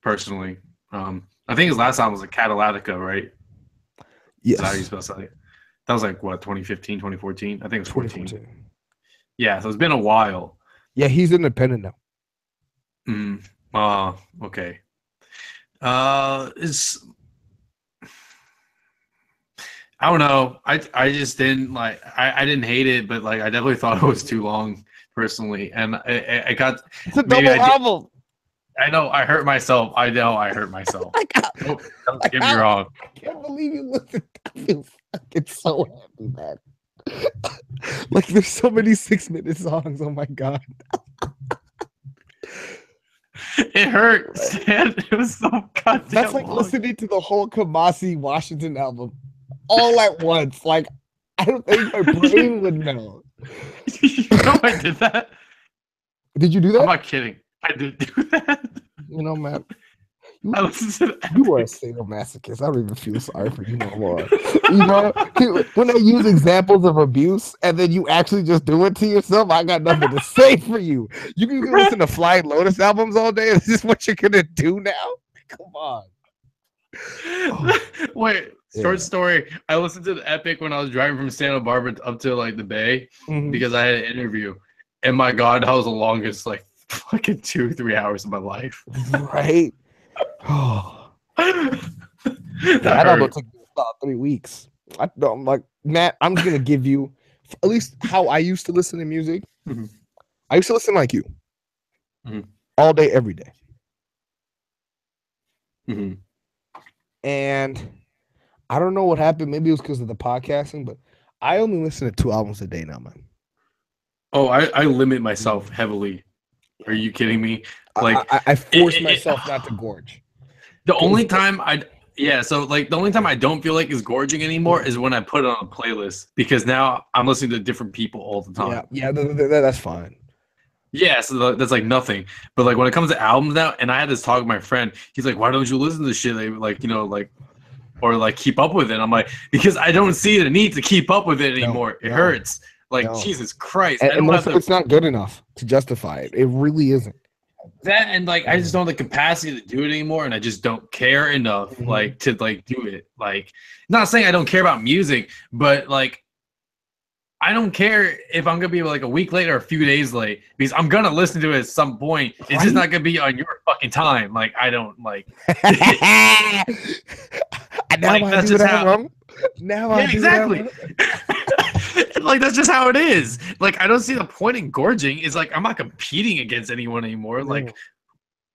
Personally, I think his last album was like Catalytica, right? Yes. Is that how you spell something? That was like what 2015, 2014. I think it was 14. Yeah, so it's been a while. Yeah, he's independent now. Okay. It's I don't know. I just didn't like. I didn't hate it, but like I definitely thought it was too long personally, and I got. It's a double album. I know. I hurt myself. I know. I hurt myself. Don't get me wrong. I can't believe you listened. I feel fucking so happy, man. Like there's so many 6-minute songs. Oh my god. It hurt. It was so goddamn. That's like long. Listening to the whole Kamasi Washington album all at once. Like I don't think my brain would know. You know I did that. Did you do that? I'm not kidding. I did do that. You know, man. I listened to that. You are a sadomasochist. I don't even feel sorry for you no more. You know, when I use examples of abuse and then you actually just do it to yourself, I got nothing to say for you. You can listen to Flying Lotus albums all day. Is this what you're gonna do now? Come on. Wait, short story. I listened to the Epic when I was driving from Santa Barbara up to like the Bay because I had an interview, and my God, that was the longest like fucking 2-3 hours of my life. Right. Oh. That album took about 3 weeks. I'm like Matt. I'm just gonna give you at least how I used to listen to music. Mhm. I used to listen like you Mhm. all day, every day, Mhm. and I don't know what happened. Maybe it was because of the podcasting, but I only listen to 2 albums a day now, man. Oh, I limit myself heavily. Are Yeah, you kidding me? I, Like I force it myself not to gorge. the only Because time I yeah, so like the only time I don't feel like is gorging anymore is when I put it on a playlist because now I'm listening to different people all the yeah, time. yeah, that's fine. Yeah, so that's like nothing. But like when it comes to albums now, and I had this talk with my friend, he's like, "Why don't you listen to this shit? Like like or like keep up with it?" I'm like, because I don't see the need to keep up with it No, anymore. It no, hurts. Like no. Jesus Christ, I And don't have most of the it's not good enough to justify it. It really isn't. that and like I just don't have the capacity to do it anymore, and I just don't care enough Mhm. like to like do it. Like, not saying I don't care about music, but like I don't care if I'm gonna be like a week late or a few days late because I'm gonna listen to it at some point. It's just Right? not gonna be on your fucking time. Like I don't like And now like I that's do just that how. wrong. Now I Yeah, do that exactly. wrong. Like that's just how it is. Like I don't see the point in gorging. It's like I'm not competing against anyone anymore. Like No.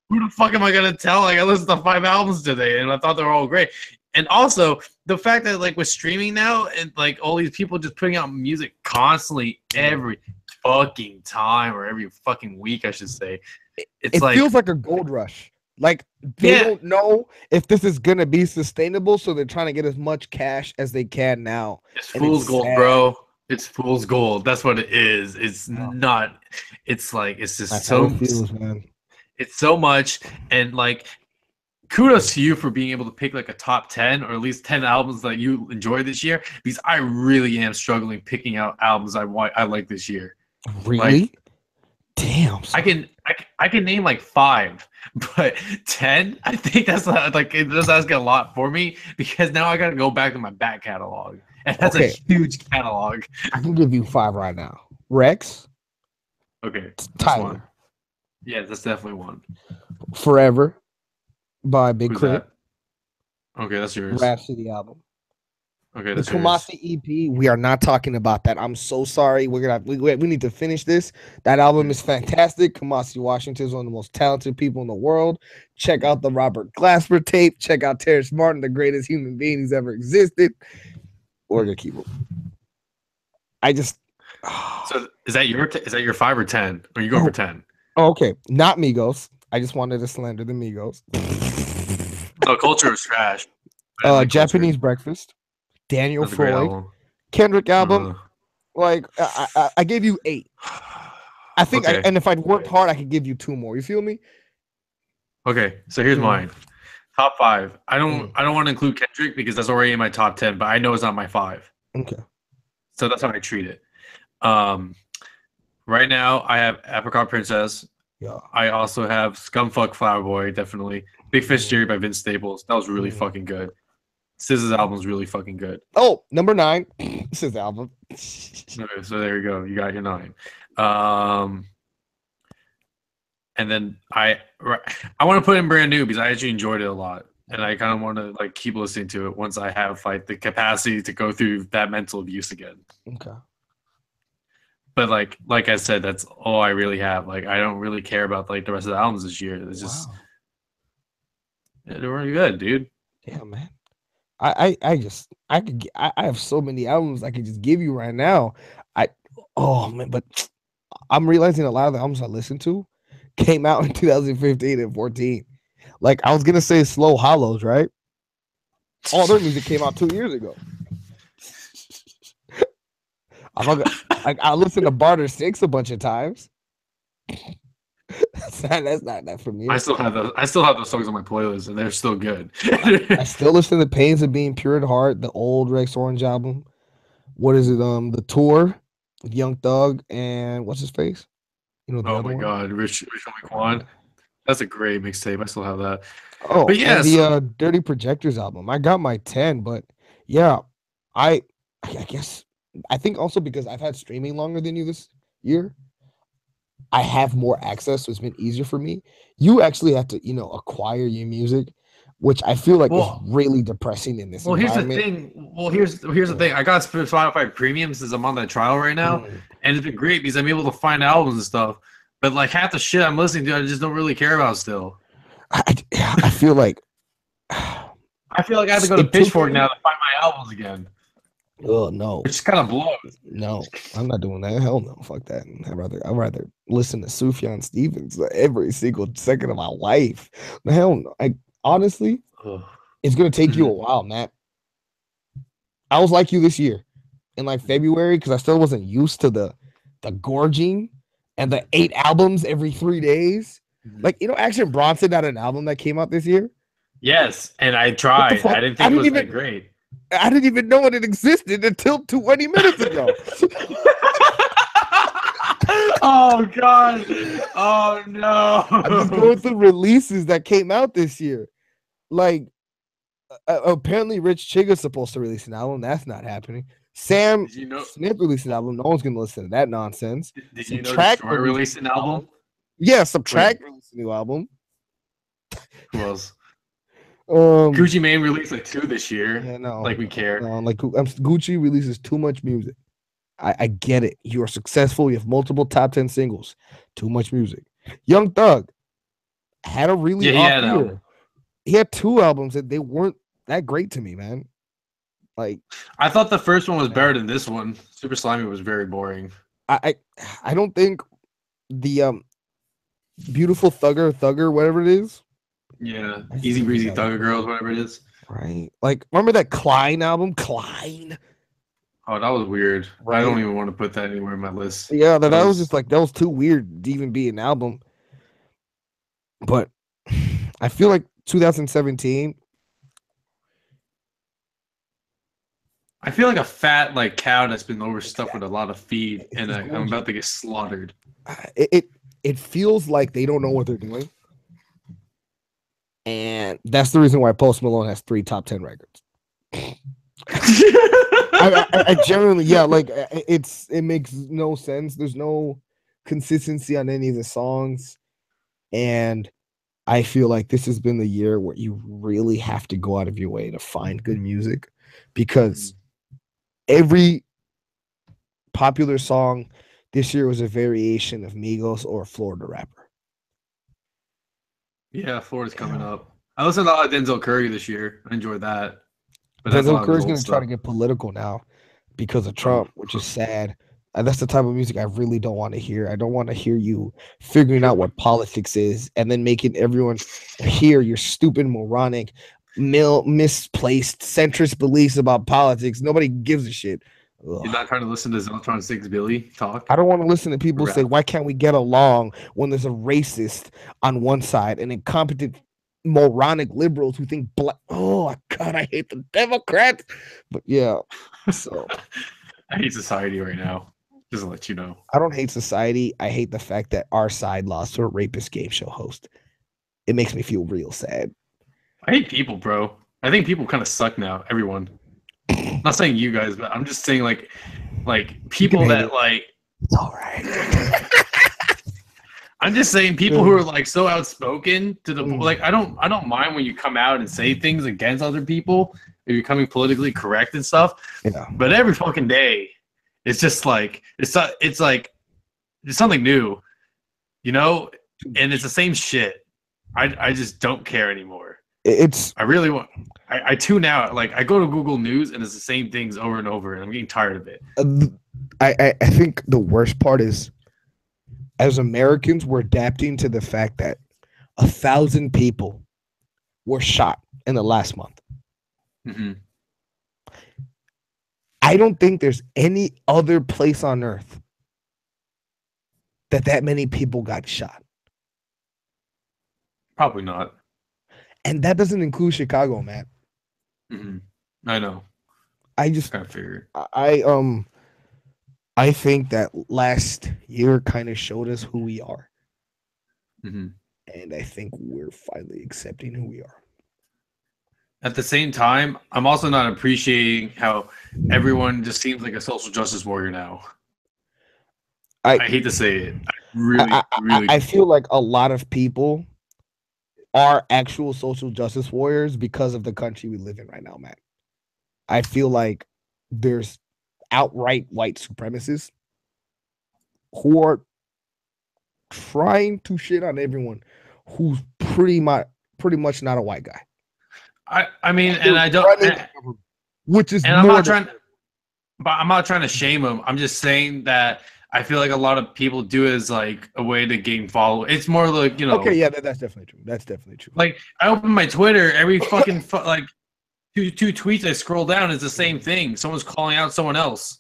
who the fuck am I gonna tell? Like I listened to 5 albums today and I thought they were all great. And also the fact that like with streaming now and like all these people just putting out music constantly every fucking time or every fucking week, I should say. It's It like feels like a gold rush. Like they yeah, don't know if this is gonna be sustainable, so they're trying to get as much cash as they can now, it's and it's fool's gold, sad. bro. It's fool's gold. That's what it is. It's Oh, not. It's like it's just that's how it so. feels, man. It's so much, and like kudos to you for being able to pick like a top 10 or at least 10 albums that you enjoy this year because I really am struggling picking out albums I like this year. Like Really? Damn, son. I can name like 5, but 10 I think that's not, like it does ask a lot for me because now I got to go back to my back catalog and that's a Okay, huge catalog. I can give you 5 right now. Rex, Okay, that's one. Tyler, Yeah, that's definitely one. Forever by Big Who's Crit, that? Okay, that's yours. Rhapsody album. Okay, The that's yours. Kumasi EP, we are not talking about that. I'm so sorry. We need to finish this. That album is fantastic. Kamasi Washington is one of the most talented people in the world. Check out the Robert Glasper tape. Check out Terrence Martin, the greatest human being who's ever existed. We're gonna keep him. I just So is that your 5 or 10? Or are you going for oh, 10? okay. Not Migos. I just wanted to slander the Migos. No, Culture was trash. I like Culture. Japanese Breakfast, Daniel That's a great Freud, album. Kendrick album. Uh, Like I gave you 8. I think, okay. and if I'd worked hard, I could give you 2 more. You feel me? Okay. So here's Mm, mine. Top 5. mm, I don't want to include Kendrick because that's already in my top 10, but I know it's not my 5. okay. So that's how I treat it. Um, right now I have Apricot Princess. Yeah. I also have Scumfuck Flower Boy, definitely. Big Fish Mm, Theory by Vince Staples. That was really mm. fucking good. SZA's album's really fucking good. Oh, number 9. This is the album. Okay, so there you go. You got your 9. Um, and then I want to put in brand new because I actually enjoyed it a lot, and I kind of want to like keep listening to it once I have like the capacity to go through that mental abuse again. Okay. But like I said, that's all I really have. Like I don't really care about like the rest of the albums this year. It's just Wow. they're really good, dude. Yeah, man. I just I could I have so many albums I could just give you right now. I oh man, but I'm realizing a lot of the albums I listened to came out in 2015 and 14. Like I was gonna say Slow Hollows, right? All their music came out 2 years ago. I'm not gonna, I listened to Barter Six a bunch of times. That's not that from I you. still have those. I still have those songs on my playlist, and they're still good. I still listen to Pains of Being Pure at Heart, the old Rex Orange album. What is it? The tour with Young Thug and what's his face? You know the Oh other my one. god, Rich Homie Quan. That's a great mixtape. I still have that. Oh, But yeah, and the so Dirty Projectors album. I got my 10, but yeah, I I guess I think also because I've had streaming longer than you this year, I have more access, so it's been easier for me. You actually have to, acquire your music. which I feel like is Well, really depressing in this well, here's the environment. thing. Well, here's the thing. I got Spotify Premium since I'm on that trial right now, Mm. and it's been great because I'm able to find albums and stuff. But like half the shit I'm listening to, I just don't really care about still. I feel like I feel like I have to go to it took Pitchfork me. now to find my albums again, Oh no, which kind of blows. no, I'm not doing that. Hell no, fuck that. I'd rather listen to Sufjan Stevens every single second of my life. Hell no. I honestly, Ugh. it's gonna take you a Mhm. while, Matt. I was like you this year in like February because I still wasn't used to the gorging and the 8 albums every 3 days. Mhm. Like Action Bronson had an album that came out this year. Yes, and I What the tried. I fuck? didn't think it was that great. I didn't even know it existed until 20 minutes ago. Oh god. Oh I'm just no. going through releases that came out this year. Like apparently Rich Chiga's supposed to release an album. That's not happening. Sam Did you know? Smith released an album. No one's gonna listen to that nonsense. Did you know Subtract Destroy released released an an album. album? Yeah, Wait, Subtract released a new album. who else? Um, Gucci Mane released like 2 this year. yeah, no, Like we care. no, like Gucci releases too much music. I get it. You are successful. You have multiple top 10 singles. Too much music. Young Thug had a really Yeah, he off had an year. album. He had 2 albums that they weren't that great to me, man. Like I thought the first one was better than this one. Super Slimy was very boring. I don't think the Beautiful Thugger, whatever it is. Yeah, Easy Breezy Thugger Girls, whatever it is. Right. Like, remember that Klein album? Klein. Oh, that was weird. Right. I don't even want to put that anywhere in my list. Yeah, that was just like that was too weird to even be an album. But I feel like 2017. I feel like a fat like cow that's been overstuffed with a lot of feed, and I'm about to get slaughtered. It feels like they don't know what they're doing. And that's the reason why Post Malone has 3 top 10 records. I genuinely, yeah, like it makes no sense. There's no consistency on any of the songs, and I feel like this has been the year where you really have to go out of your way to find good music, because every popular song this year was a variation of Migos or a Florida rapper. Yeah, Florida's coming up. I listened to a lot of Denzel Curry this year. I enjoyed that. But Denzel Curry's going to try to get political now because of Trump, which is sad. And that's the type of music I really don't want to hear. I don't want to hear you figuring out what politics is and then making everyone hear your stupid, moronic, misplaced, centrist beliefs about politics. Nobody gives a shit. Ugh. You're not trying to listen to Zeltron 6 Billy talk? I don't want to listen to people say, why can't we get along when there's a racist on one side and incompetent, moronic liberals who think black. Oh, God, I hate the Democrats. But yeah, so. I hate society right now. Just to let you know. I don't hate society. I hate the fact that our side lost to a rapist game show host. It makes me feel real sad. I hate people, bro. I think people kind of suck now. Everyone. I'm not saying you guys, but I'm just saying like people that like. It's all right. I'm just saying people who are like so outspoken to the like. I don't mind when you come out and say things against other people if you're becoming politically correct and stuff. Yeah. But every fucking day, it's just like it's like it's something new, you know, and it's the same shit. I just don't care anymore. I really want. I tune out. Like I go to Google News and it's the same things over and over, and I'm getting tired of it. I think the worst part is, as Americans, we're adapting to the fact that 1,000 people were shot in the last month. Mm-hmm. I don't think there's any other place on earth that many people got shot. Probably not. And that doesn't include Chicago, man. Mm-hmm. I know. I just kind of figured. I think that last year kind of showed us who we are. Mm-hmm. And I think we're finally accepting who we are. At the same time, I'm also not appreciating how everyone just seems like a social justice warrior now. I hate to say it. I really feel like a lot of people are actual social justice warriors because of the country we live in right now, man. I feel like there's outright white supremacists who are trying to shit on everyone who's pretty much not a white guy. I mean, And and they're I don't, running the government, which is and I'm more not than trying, but I'm not trying to shame them. I'm just saying that I feel like a lot of people do it as like a way to gain followers. It's more like, okay. Yeah, that's definitely true. That's definitely true. like I open my Twitter every fucking like two tweets I scroll down is the same thing. Someone's calling out someone else.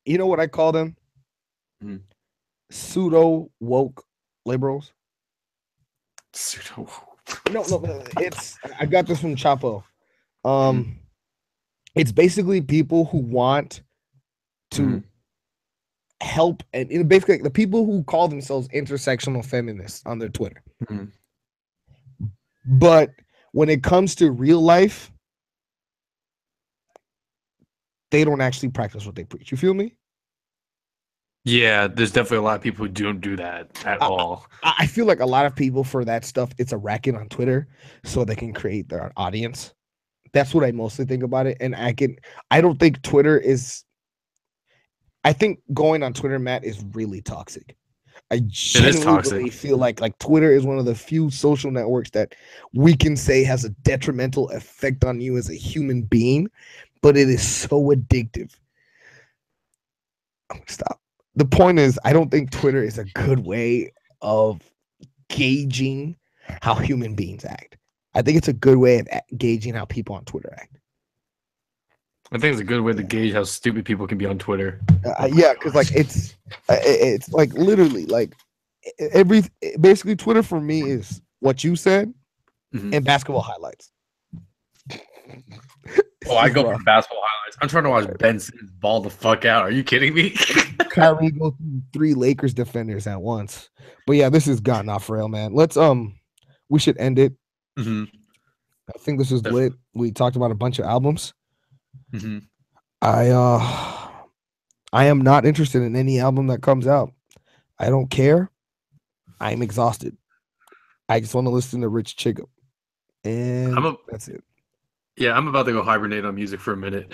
You know what I call them? Hmm. Pseudo woke liberals. Pseudo. No, it's I got this from Chapo. Mhm. It's basically people who want to Mhm. help, and basically the people who call themselves intersectional feminists on their Twitter. Mhm. But when it comes to real life, they don't actually practice what they preach. You feel me? Yeah, there's definitely a lot of people who don't do that at I, all. I feel like a lot of people for that stuff, it's a racket on Twitter so they can create their audience. That's what I mostly think about it. And I don't think Twitter is, I think going on Twitter, Matt, is really toxic. I It is genuinely toxic. feel like Twitter is one of the few social networks that we can say has a detrimental effect on you as a human being, but it is so addictive. Stop. The point is, I don't think Twitter is a good way of gauging how human beings act. I think it's a good way of gauging how people on Twitter act. I think it's a good way to gauge how stupid people can be on Twitter. Oh my Yeah, because like gosh. it's like literally like every basically Twitter for me is what you said Mhm. and basketball highlights. Oh, It's I just go for rough. basketball highlights. I'm trying to watch Ben Simmons ball the fuck out. Are you kidding me? Kyrie go through 3 Lakers defenders at once. But yeah, this has gotten off rail, man. Let's we should end it. Hmm. I think this is lit. Definitely. We talked about a bunch of albums. Hmm. I I am not interested in any album that comes out. I don't care. I'm exhausted. I just want to listen to Rich Chigga. I'm And a that's it. Yeah, I'm about to go hibernate on music for a minute.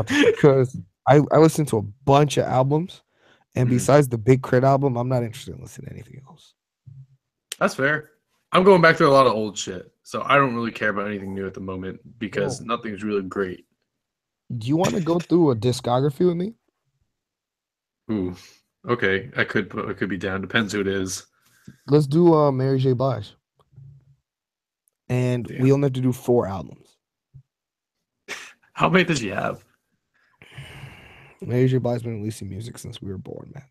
Because I listened to a bunch of albums, and Mhm. besides the Big Crit album, I'm not interested in listening to anything else. That's fair. I'm going back to a lot of old shit, so I don't really care about anything new at the moment because Bro, nothing's really great. do you want to go through a discography with me? Ooh, okay, I could be down. Depends who it is. Let's do Mary J. Blige. And we Damn, only have to do 4 albums. how many does she have? Mary J. Blige's been releasing music since we were born, man.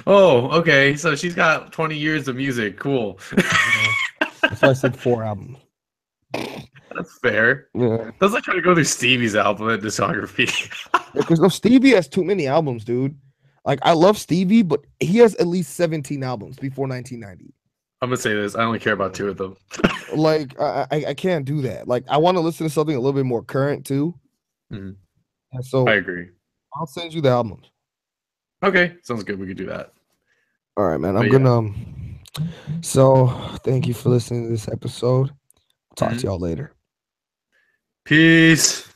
Oh, okay, so she's got 20 years of music. Cool. Yeah. That's why I said 4 albums. That's fair. Yeah. That's like trying to go through Stevie's album and discography. Because no, Stevie has too many albums, dude. Like I love Stevie, but he has at least 17 albums before 1990. I'm gonna say this. I only care about 2 of them. Like I can't do that. Like I want to listen to something a little bit more current too. Mhm. And I so agree. I'll send you the albums. Okay, sounds good. We could do that. All right, man. I'm But yeah. gonna so thank you for listening to this episode. Talk to Mhm. y'all later. Peace.